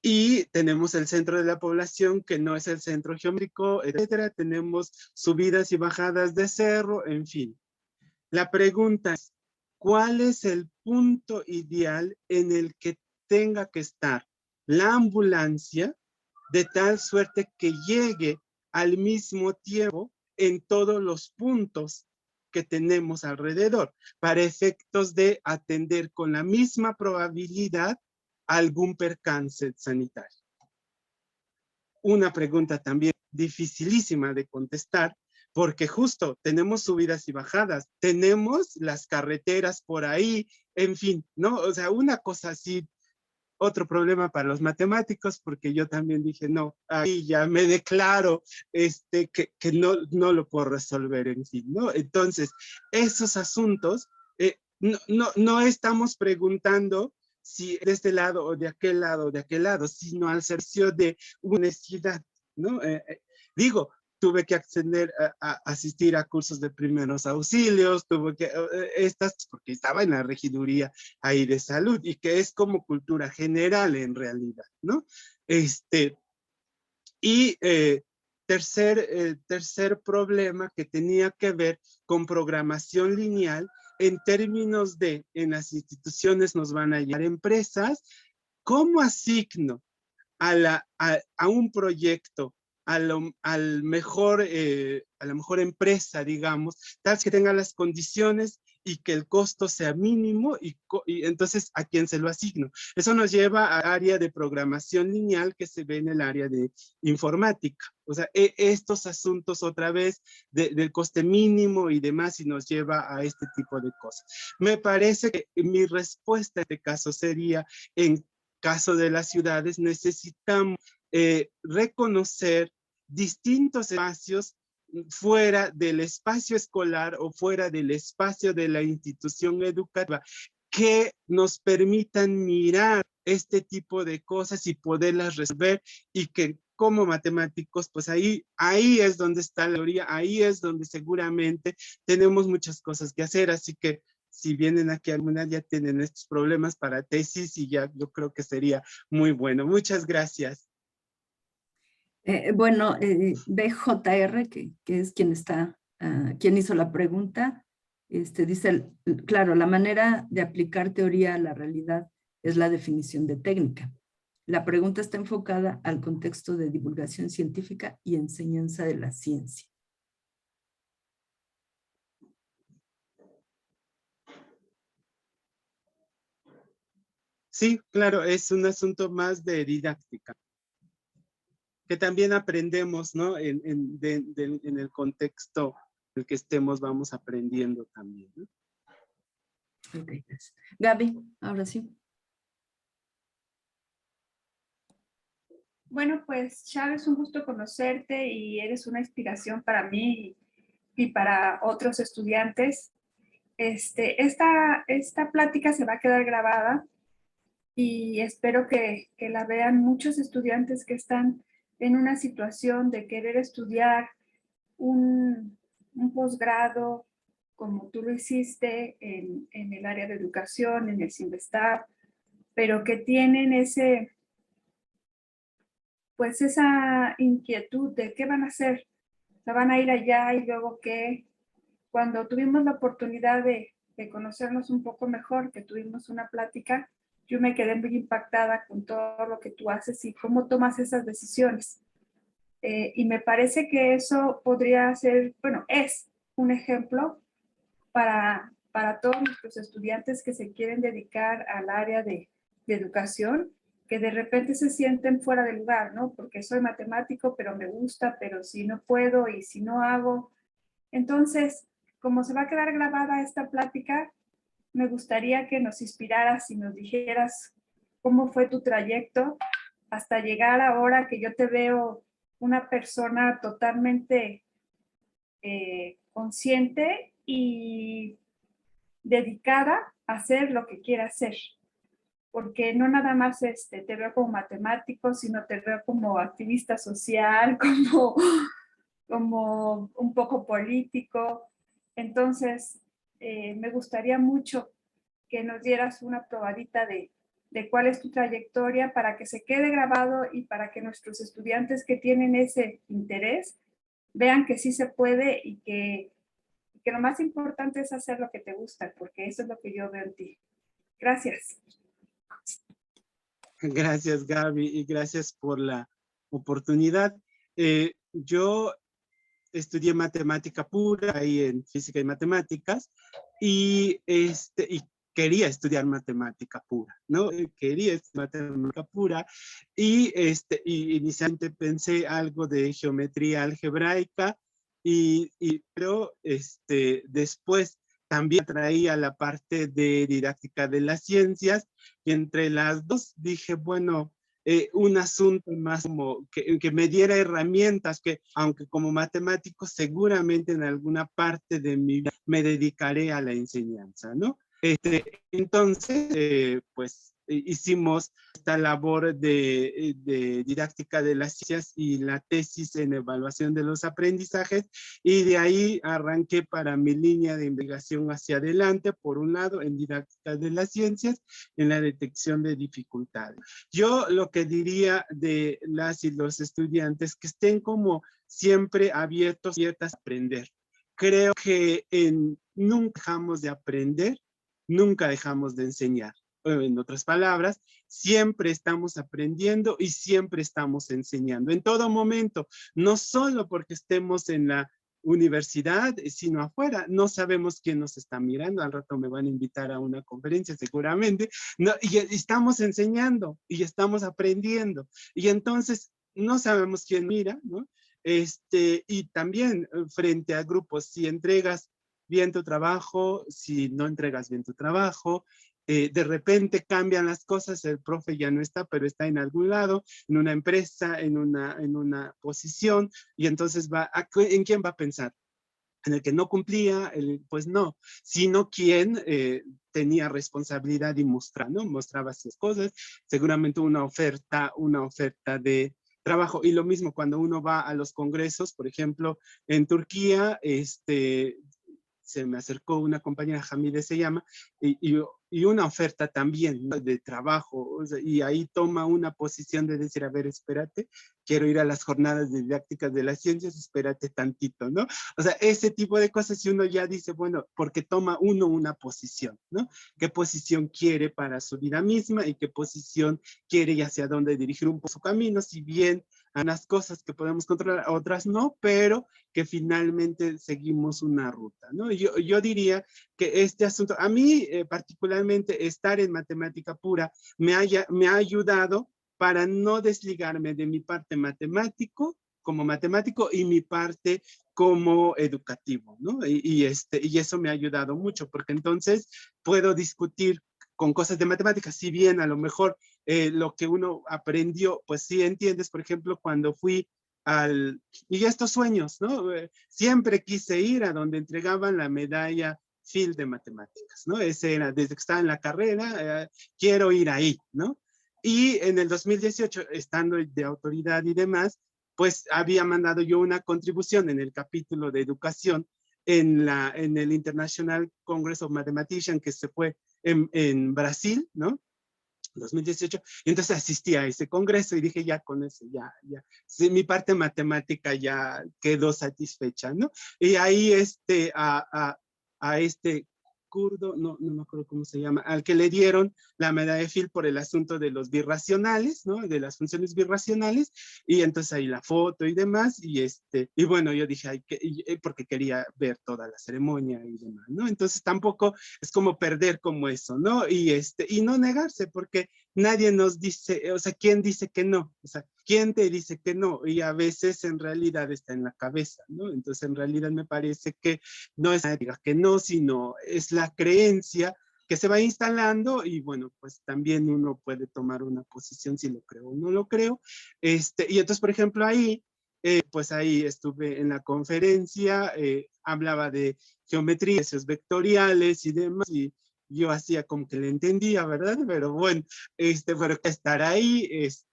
Y tenemos el centro de la población, que no es el centro geométrico, etcétera. Tenemos subidas y bajadas de cerro, en fin. La pregunta es, ¿cuál es el punto ideal en el que tenga que estar la ambulancia de tal suerte que llegue al mismo tiempo en todos los puntos que tenemos alrededor, para efectos de atender con la misma probabilidad algún percance sanitario? Una pregunta también dificilísima de contestar, porque justo tenemos subidas y bajadas, tenemos las carreteras por ahí, en fin, ¿no? O sea, una cosa así, otro problema para los matemáticos, porque yo también dije, no, ahí ya me declaro que no lo puedo resolver, en fin, ¿no? Entonces, esos asuntos, no estamos preguntando si de este lado o de aquel lado, sino al servicio de una necesidad, ¿no? Digo, tuve que asistir a cursos de primeros auxilios, porque estaba en la regiduría ahí de salud, y que es como cultura general en realidad, ¿no? Y tercer problema que tenía que ver con programación lineal, en términos de, en las instituciones nos van a llegar empresas, ¿cómo asigno a un proyecto, a la mejor empresa, digamos, tal que tenga las condiciones y que el costo sea mínimo, y entonces a quién se lo asigno? Eso nos lleva a área de programación lineal que se ve en el área de informática. O sea, estos asuntos otra vez del coste mínimo y demás, y nos lleva a este tipo de cosas. Me parece que mi respuesta en este caso sería, en caso de las ciudades, necesitamos reconocer distintos espacios fuera del espacio escolar o fuera del espacio de la institución educativa que nos permitan mirar este tipo de cosas y poderlas resolver, y que como matemáticos, pues ahí es donde está la teoría, ahí es donde seguramente tenemos muchas cosas que hacer. Así que si vienen aquí algunas ya tienen estos problemas para tesis, y ya yo creo que sería muy bueno. Muchas gracias. Bueno, BJR, que es quien está, quien hizo la pregunta, dice, claro, la manera de aplicar teoría a la realidad es la definición de técnica. La pregunta está enfocada al contexto de divulgación científica y enseñanza de la ciencia. Sí, claro, es un asunto más de didáctica, que también aprendemos, ¿no? En el contexto en el que estemos, vamos aprendiendo también, ¿no? Ok, gracias. Gaby, ahora sí. Bueno, pues Chávez, un gusto conocerte y eres una inspiración para mí y para otros estudiantes. Esta plática se va a quedar grabada y espero que la vean muchos estudiantes que están en una situación de querer estudiar un posgrado, como tú lo hiciste en el área de educación, en el CINVESTAB, pero que tienen pues esa inquietud de qué van a hacer. Se van a ir allá y luego qué. Cuando tuvimos la oportunidad de conocernos un poco mejor, que tuvimos una plática, yo me quedé muy impactada con todo lo que tú haces y cómo tomas esas decisiones. Y me parece que eso podría ser, bueno, es un ejemplo para todos nuestros estudiantes que se quieren dedicar al área de educación, que de repente se sienten fuera de lugar, ¿no? Porque soy matemático, pero me gusta, pero si no puedo y si no hago. Entonces, como se va a quedar grabada esta plática, me gustaría que nos inspiraras y nos dijeras cómo fue tu trayecto hasta llegar ahora que yo te veo una persona totalmente consciente y dedicada a hacer lo que quiera hacer. Porque no nada más te veo como matemático, sino te veo como activista social, como un poco político. Entonces, me gustaría mucho que nos dieras una probadita de cuál es tu trayectoria para que se quede grabado y para que nuestros estudiantes que tienen ese interés vean que sí se puede y que lo más importante es hacer lo que te gusta, porque eso es lo que yo veo en ti. Gracias. Gracias, Gaby, y gracias por la oportunidad. Yo estudié matemática pura ahí en física y matemáticas y quería estudiar matemática pura, ¿no? Quería estudiar matemática pura y inicialmente pensé algo de geometría algebraica pero después también traía la parte de didáctica de las ciencias y entre las dos dije, bueno, un asunto más como que me diera herramientas que, aunque como matemático, seguramente en alguna parte de mi vida me dedicaré a la enseñanza, ¿no? Entonces, pues hicimos esta labor de didáctica de las ciencias y la tesis en evaluación de los aprendizajes y de ahí arranqué para mi línea de investigación hacia adelante, por un lado en didáctica de las ciencias, en la detección de dificultades. Yo lo que diría de las y los estudiantes que estén como siempre abiertos a aprender. Creo que nunca dejamos de aprender, nunca dejamos de enseñar. En otras palabras, siempre estamos aprendiendo y siempre estamos enseñando. En todo momento, no solo porque estemos en la universidad, sino afuera. No sabemos quién nos está mirando. Al rato me van a invitar a una conferencia seguramente. No, y estamos enseñando y estamos aprendiendo. Y entonces no sabemos quién mira, ¿no? Y también frente a grupos, si entregas bien tu trabajo, si no entregas bien tu trabajo, de repente cambian las cosas, el profe ya no está, pero está en algún lado, en una empresa, en una posición, y entonces ¿en quién va a pensar? En el que no cumplía, pues no, sino quien tenía responsabilidad y mostraba sus cosas, seguramente una oferta de trabajo. Y lo mismo cuando uno va a los congresos, por ejemplo, en Turquía, se me acercó una compañera, Jamide se llama, y una oferta también, ¿no?, de trabajo, o sea, y ahí toma una posición de decir, a ver, espérate, quiero ir a las jornadas de didácticas de las ciencias, espérate tantito, ¿no? O sea, ese tipo de cosas, si uno ya dice, bueno, porque toma uno una posición, ¿no? ¿Qué posición quiere para su vida misma y qué posición quiere y hacia dónde dirigir un poco su camino? Si bien hay unas cosas que podemos controlar, otras no, pero que finalmente seguimos una ruta, ¿no? Yo diría que este asunto, a mí particularmente estar en matemática pura me ha ayudado para no desligarme de mi parte como matemático y mi parte como educativo, ¿no? Y eso me ha ayudado mucho, porque entonces puedo discutir con cosas de matemáticas, si bien a lo mejor lo que uno aprendió, pues sí entiendes, por ejemplo, cuando fui y estos sueños, ¿no? Siempre quise ir a donde entregaban la medalla Field de matemáticas, ¿no? Ese era, desde que estaba en la carrera, quiero ir ahí, ¿no? Y en el 2018, estando de autoridad y demás, pues había mandado yo una contribución en el capítulo de educación en el International Congress of Mathematicians que se fue en Brasil, ¿no? 2018, y entonces asistí a ese congreso y dije, ya con eso, ya, sí, mi parte matemática ya quedó satisfecha, ¿no? Y ahí a este kurdo, no me acuerdo cómo se llama, al que le dieron la medalla de Field por el asunto de los birracionales, ¿no? De las funciones birracionales, y entonces ahí la foto y demás, y bueno, yo dije, porque quería ver toda la ceremonia y demás, ¿no? Entonces tampoco es como perder como eso, ¿no? Y no negarse, porque nadie nos dice, o sea, ¿quién dice que no? O sea, ¿quién te dice que no? Y a veces en realidad está en la cabeza, ¿no? Entonces en realidad me parece que no es que no, sino es la creencia que se va instalando y bueno, pues también uno puede tomar una posición si lo creo o no lo creo. Y entonces, por ejemplo, ahí, pues ahí estuve en la conferencia, hablaba de geometría, esos vectoriales y demás, y yo hacía como que le entendía, ¿verdad? Pero bueno, pero estar ahí,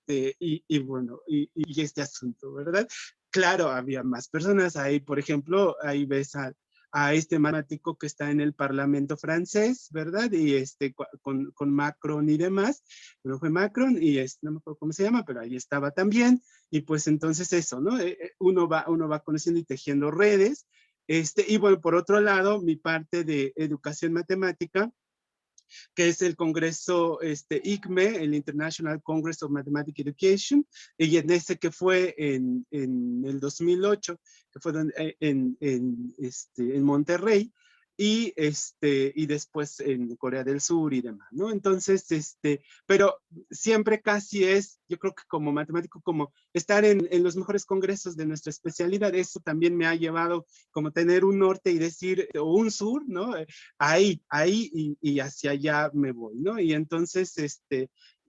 y bueno, y este asunto, ¿verdad? Claro, había más personas ahí, por ejemplo, ahí ves a este matemático que está en el Parlamento francés, ¿verdad? Y con Macron y demás, no fue Macron, y no me acuerdo cómo se llama, pero ahí estaba también, y pues entonces eso, ¿no? Uno va conociendo y tejiendo redes, y bueno, por otro lado, mi parte de educación matemática, que es el congreso ICME, el International Congress of Mathematical Education, y en ese que fue en el 2008, que fue en Monterrey, y después en Corea del Sur y demás, ¿no? Entonces, pero siempre casi es, yo creo que como matemático, como estar en los mejores congresos de nuestra especialidad, eso también me ha llevado como tener un norte y decir, o un sur, ¿no? Ahí, y hacia allá me voy, ¿no? Y entonces,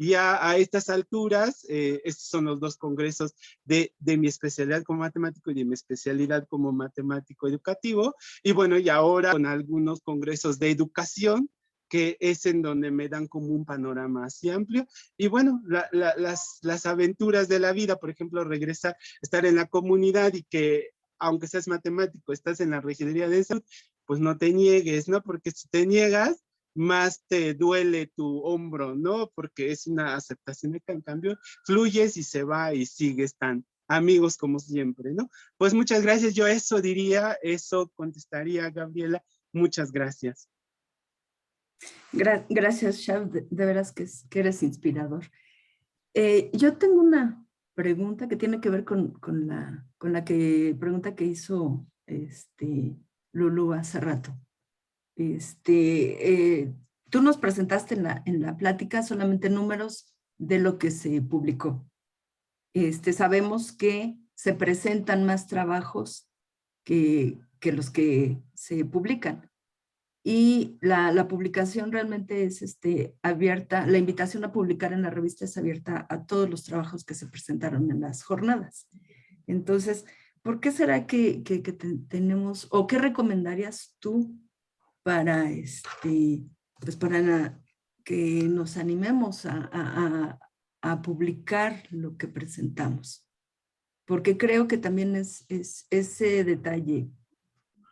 ya a estas alturas, estos son los dos congresos de mi especialidad como matemático y de mi especialidad como matemático educativo, y bueno, y ahora con algunos congresos de educación, que es en donde me dan como un panorama así amplio, y bueno, las aventuras de la vida, por ejemplo, regresar, estar en la comunidad y que, aunque seas matemático, estás en la regiduría de salud, pues no te niegues, ¿no? Porque si te niegas, más te duele tu hombro, ¿no? Porque es una aceptación de que en cambio fluyes y se va y sigues tan amigos como siempre, ¿no? Pues muchas gracias, yo eso diría, eso contestaría, Gabriela, muchas gracias. Gracias, Shab, de veras que eres inspirador. Yo tengo una pregunta que tiene que ver con la pregunta que hizo Lulu hace rato. Tú nos presentaste en la plática solamente números de lo que se publicó. Sabemos que se presentan más trabajos que los que se publican. Y la publicación realmente es abierta, la invitación a publicar en la revista es abierta a todos los trabajos que se presentaron en las jornadas. Entonces, ¿por qué será que tenemos, o qué recomendarías tú para, pues para que nos animemos a publicar lo que presentamos? Porque creo que también es ese detalle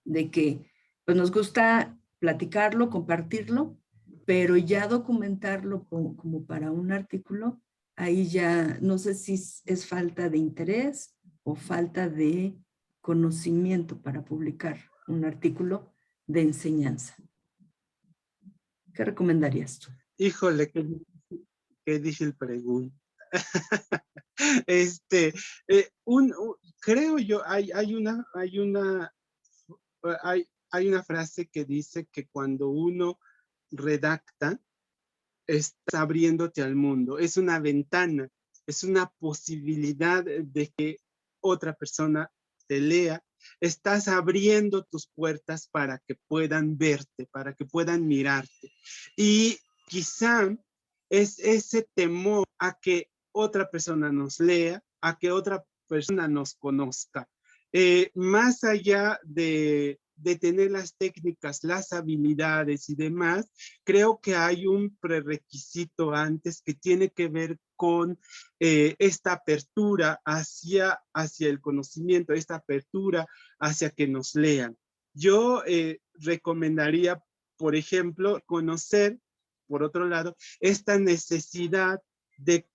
de que pues nos gusta platicarlo, compartirlo, pero ya documentarlo como para un artículo, ahí ya no sé si es falta de interés o falta de conocimiento para publicar un artículo de enseñanza. ¿Qué recomendarías tú? Híjole, qué difícil pregunta. Creo yo, hay una frase que dice que cuando uno redacta, estás abriéndote al mundo. Es una ventana, es una posibilidad de que otra persona te lea. Estás abriendo tus puertas para que puedan verte, para que puedan mirarte. Y quizá es ese temor a que otra persona nos lea, a que otra persona nos conozca. Más allá de tener las técnicas, las habilidades y demás, creo que hay un prerequisito antes que tiene que ver con esta apertura hacia el conocimiento, esta apertura hacia que nos lean. Yo recomendaría, por ejemplo, conocer, por otro lado, esta necesidad de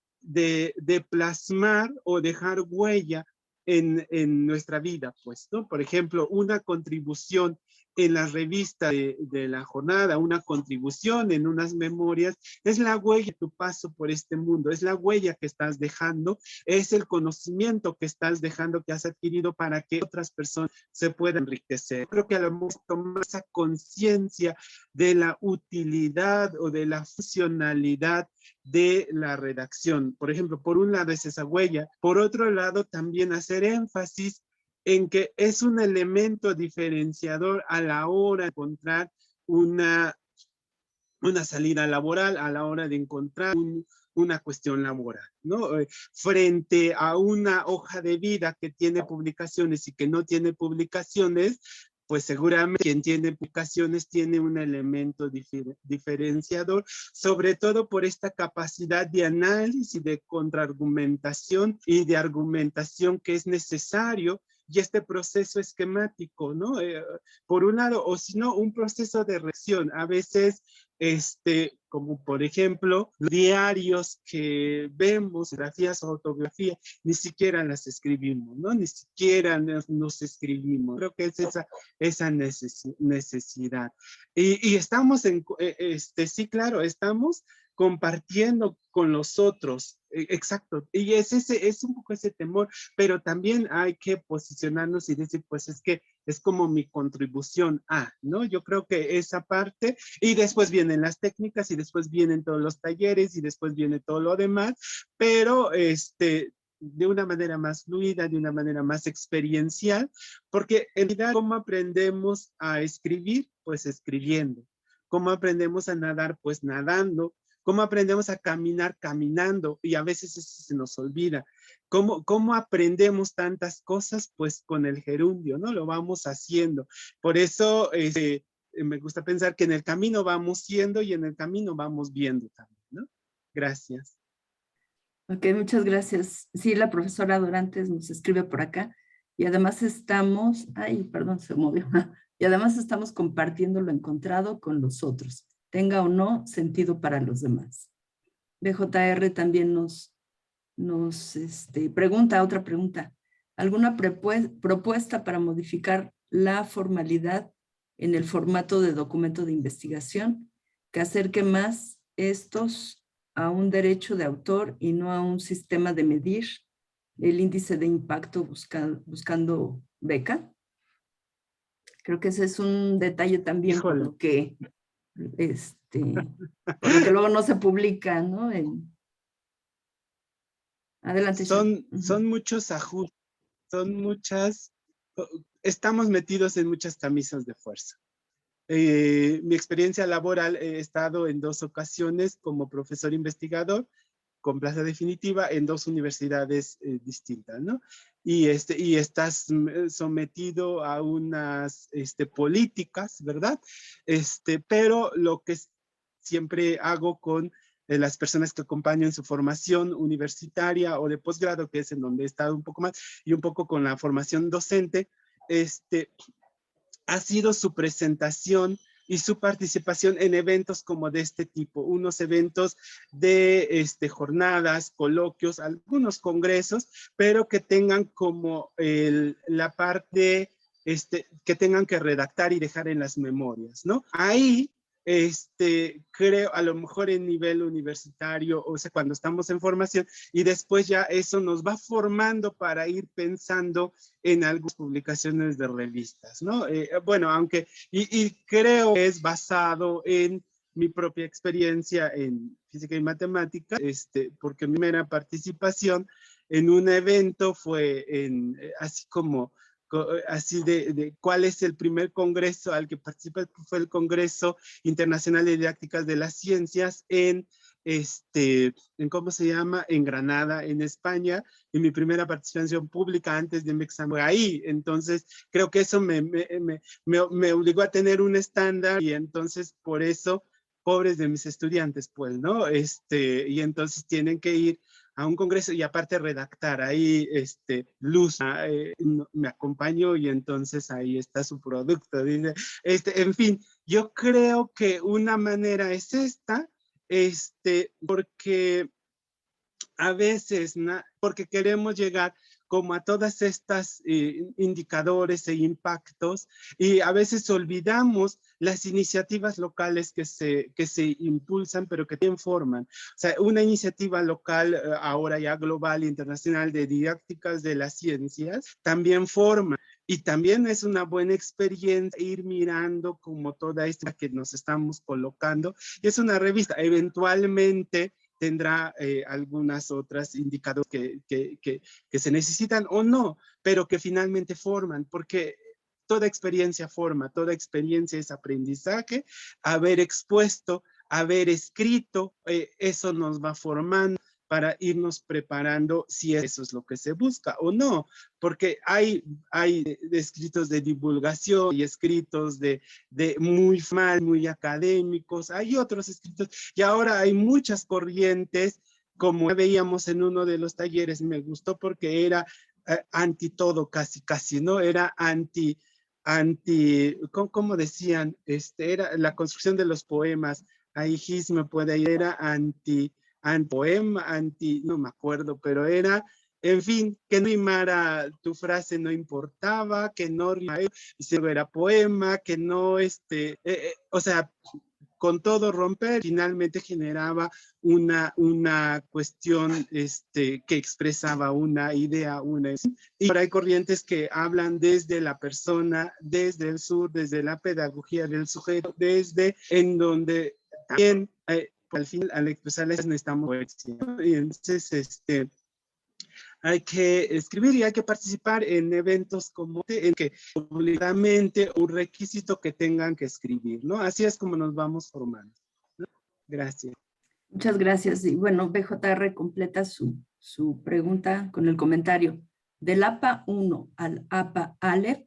plasmar o dejar huella en nuestra vida, pues, ¿no? Por ejemplo, una contribución en la revista de la jornada, una contribución en unas memorias, es la huella de tu paso por este mundo, es la huella que estás dejando, es el conocimiento que estás dejando, que has adquirido para que otras personas se puedan enriquecer. Creo que a lo mejor tomar esa conciencia de la utilidad o de la funcionalidad de la redacción. Por ejemplo, por un lado es esa huella, por otro lado también hacer énfasis en que es un elemento diferenciador a la hora de encontrar una salida laboral, a la hora de encontrar una cuestión laboral, ¿no? Frente a una hoja de vida que tiene publicaciones y que no tiene publicaciones, pues seguramente quien tiene publicaciones tiene un elemento diferenciador, sobre todo por esta capacidad de análisis, de contraargumentación y de argumentación que es necesario, y este proceso esquemático, ¿no? Por un lado, o si no, un proceso de reacción. A veces, como por ejemplo, diarios que vemos, grafías o autografías, ni siquiera las escribimos, ¿no? Ni siquiera nos escribimos. Creo que es esa necesidad. Y estamos sí, claro, estamos compartiendo con los otros, exacto, y es un poco ese temor, pero también hay que posicionarnos y decir, pues es que es como mi contribución a, ¿no? Yo creo que esa parte, y después vienen las técnicas, y después vienen todos los talleres, y después viene todo lo demás, pero de una manera más fluida, de una manera más experiencial, porque en realidad, ¿cómo aprendemos a escribir? Pues escribiendo. ¿Cómo aprendemos a nadar? Pues nadando. ¿Cómo aprendemos a caminar? Caminando, y a veces eso se nos olvida. ¿Cómo aprendemos tantas cosas? Pues con el gerundio, ¿no? Lo vamos haciendo. Por eso me gusta pensar que en el camino vamos siendo y en el camino vamos viendo también, ¿no? Gracias. Ok, muchas gracias. Sí, la profesora Dorantes nos escribe por acá y además estamos, ay, perdón, se movió. Y además estamos compartiendo lo encontrado con los otros, tenga o no sentido para los demás. BJR también nos pregunta otra pregunta. ¿Alguna propuesta para modificar la formalidad en el formato de documento de investigación que acerque más estos a un derecho de autor y no a un sistema de medir el índice de impacto buscando beca? Creo que ese es un detalle también por lo que luego no se publica, ¿no? Adelante. Son muchos ajustes, estamos metidos en muchas camisas de fuerza. Mi experiencia laboral, he estado en 2 ocasiones como profesor investigador con plaza definitiva en 2 universidades distintas, ¿no? Y estás sometido a unas políticas, ¿verdad? Pero lo que siempre hago con las personas que acompaño en su formación universitaria o de posgrado, que es en donde he estado un poco más, y un poco con la formación docente, ha sido su presentación y su participación en eventos como de este tipo, unos eventos de jornadas, coloquios, algunos congresos, pero que tengan como la parte, que tengan que redactar y dejar en las memorias, ¿no? Ahí, creo, a lo mejor en nivel universitario, o sea, cuando estamos en formación, y después ya eso nos va formando para ir pensando en algunas publicaciones de revistas, ¿no? Bueno, aunque, y creo que es basado en mi propia experiencia en física y matemáticas, porque mi primera participación en un evento fue así como, así de cuál es el primer congreso al que participé, fue el Congreso Internacional de Didácticas de las Ciencias en ¿cómo se llama? En Granada, en España, y mi primera participación pública antes de mi examen fue ahí. Entonces, creo que eso me obligó a tener un estándar, y entonces por eso, pobres de mis estudiantes, pues, ¿no? Y entonces tienen que ir a un congreso y aparte redactar. Ahí Luz me acompañó y entonces ahí está su producto. Dice, en fin, yo creo que una manera es esta, porque a veces, porque queremos llegar como a todas estas indicadores e impactos, y a veces olvidamos las iniciativas locales que se impulsan, pero que también forman. O sea, una iniciativa local, ahora ya global, internacional, de didácticas de las ciencias, también forma. Y también es una buena experiencia ir mirando como toda esta que nos estamos colocando. Y es una revista, eventualmente tendrá algunas otras indicadores que se necesitan o no, pero que finalmente forman, porque toda experiencia forma, toda experiencia es aprendizaje. Haber expuesto, haber escrito, eso nos va formando para irnos preparando si eso es lo que se busca o no, porque hay escritos de divulgación y escritos de muy formal, muy académicos, hay otros escritos, y ahora hay muchas corrientes, como veíamos en uno de los talleres. Me gustó porque era anti todo, casi, ¿no? Era anti, ¿cómo decían? Era la construcción de los poemas. Ahí Gis me puede ir, era poema, no me acuerdo, pero era, en fin, que no rimara tu frase, no importaba, que no rimara, si era poema, que no, o sea, con todo romper, finalmente generaba una cuestión que expresaba una idea, y ahora hay corrientes que hablan desde la persona, desde el sur, desde la pedagogía del sujeto, desde en donde también al fin, al expresarles necesitamos poesía, ¿no? Y entonces hay que escribir y hay que participar en eventos como en que obligadamente un requisito que tengan que escribir, ¿no? Así es como nos vamos formando, ¿no? Gracias. Muchas gracias. Y bueno, BJR completa su pregunta con el comentario. Del APA 1 al APA Aleph,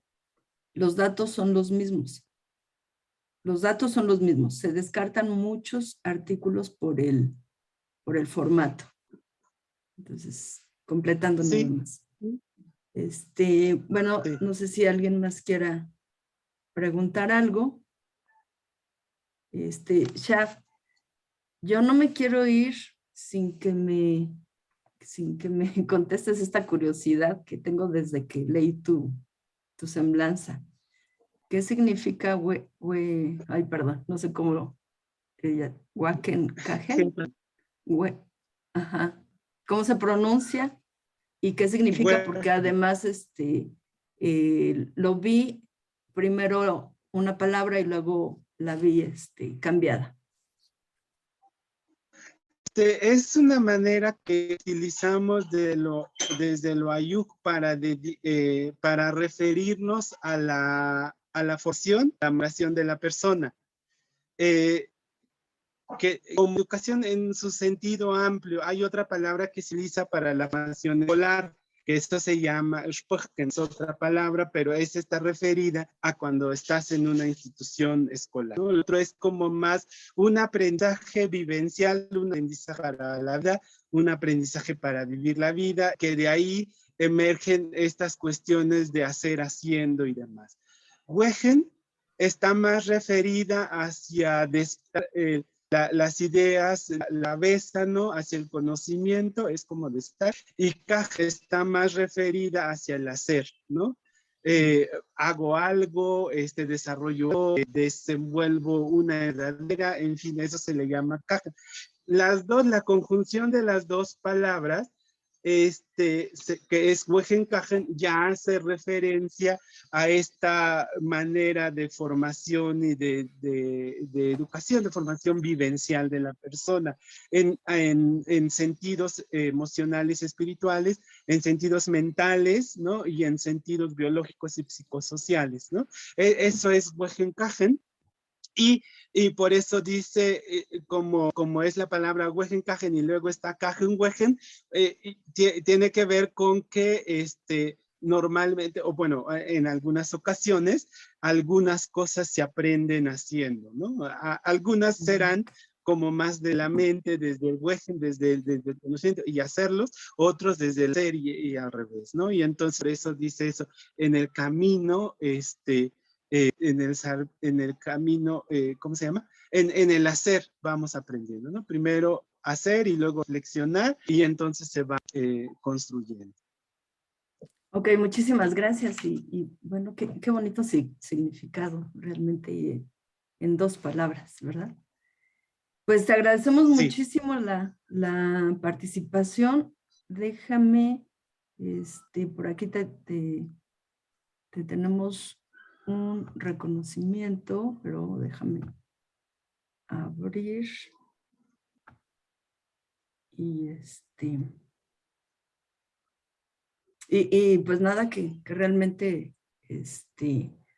los datos son los mismos. Los datos son los mismos. Se descartan muchos artículos por el formato. Entonces, completando Sí. nada más. Bueno, Sí. no sé si alguien más quiera preguntar algo. Shaf, yo no me quiero ir sin que me contestes esta curiosidad que tengo desde que leí tu semblanza. ¿Qué significa ay, perdón, no sé cómo lo Wakenkaje? Ajá. ¿Cómo se pronuncia? ¿Y qué significa? Porque además lo vi primero una palabra y luego la vi cambiada. Es una manera que utilizamos desde lo ayuk para referirnos a la formación, la formación de la persona. Que como educación en su sentido amplio, hay otra palabra que se utiliza para la formación escolar, que esto se llama, que es otra palabra, pero esa está referida a cuando estás en una institución escolar, ¿no? El otro es como más un aprendizaje vivencial, un aprendizaje para la vida, un aprendizaje para vivir la vida, que de ahí emergen estas cuestiones de hacer, haciendo y demás. Wegen está más referida hacia las ideas, la besa, ¿no? Hacia el conocimiento, es como de estar, y Kaj está más referida hacia el hacer, ¿no? Hago algo, desarrollo, desenvuelvo una verdadera, en fin, eso se le llama Kaj. Las dos, la conjunción de las dos palabras, que es Wegen-Kajen, ya hace referencia a esta manera de formación y de educación, de formación vivencial de la persona, en sentidos emocionales, espirituales, en sentidos mentales, ¿no? Y en sentidos biológicos y psicosociales, ¿no? Eso es Wegen-Kajen. Y por eso dice, como es la palabra Wegen-Kajen y luego está Kajen-Wegen, tiene que ver con que normalmente, o bueno, en algunas ocasiones, algunas cosas se aprenden haciendo, ¿no? Algunas serán como más de la mente, desde el Wegen, desde el conocimiento y hacerlos, otros desde el ser y al revés, ¿no? Y entonces por eso dice eso, en el camino, en el camino, ¿cómo se llama? En el hacer vamos aprendiendo, ¿no? Primero hacer y luego reflexionar y entonces se va construyendo. Ok, muchísimas gracias y bueno, qué bonito significado realmente en 2 palabras, ¿verdad? Pues te agradecemos Sí. muchísimo la participación. Déjame, por aquí te tenemos un reconocimiento, pero déjame abrir. Y pues nada, que realmente,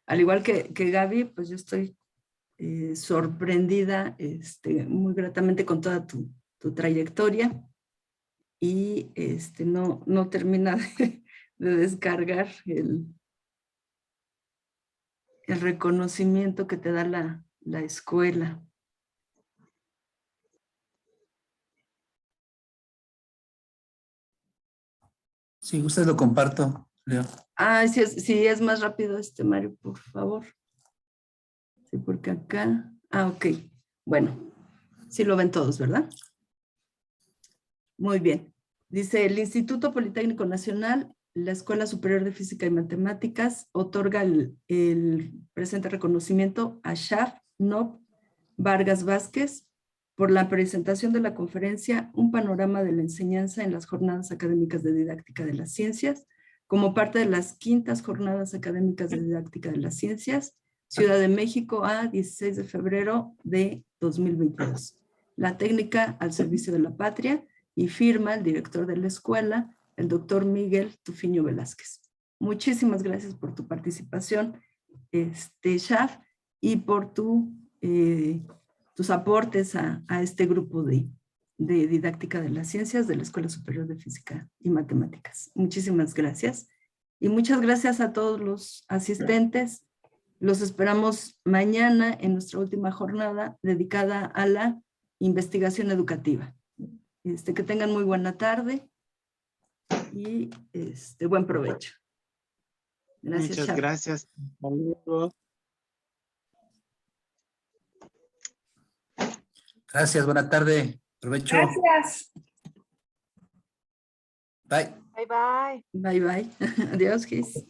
al igual que Gaby, pues yo estoy sorprendida muy gratamente con toda tu trayectoria y no termina de descargar el reconocimiento que te da la escuela. Si gustas lo comparto, Leo. Sí, es más rápido Mario, por favor. Sí, porque acá... ok. Bueno, sí lo ven todos, ¿verdad? Muy bien. Dice, el Instituto Politécnico Nacional, la Escuela Superior de Física y Matemáticas, otorga el presente reconocimiento a Shaf Nob Vargas Vázquez por la presentación de la conferencia Un panorama de la enseñanza en las jornadas académicas de didáctica de las ciencias, como parte de las 5ª jornadas académicas de didáctica de las ciencias, Ciudad de México, a 16 de febrero de 2022. La técnica al servicio de la patria, y firma el director de la escuela, el doctor Miguel Tufiño Velázquez. Muchísimas gracias por tu participación, Shaf, y por tus aportes a este grupo de didáctica de las ciencias de la Escuela Superior de Física y Matemáticas. Muchísimas gracias. Y muchas gracias a todos los asistentes. Los esperamos mañana en nuestra última jornada dedicada a la investigación educativa. Que tengan muy buena tarde y buen provecho. Gracias, Muchas Shaf. gracias. Hasta luego. Gracias, buena tarde. Provecho. Gracias. Bye. Bye, bye. Bye, bye. Adiós, Gis.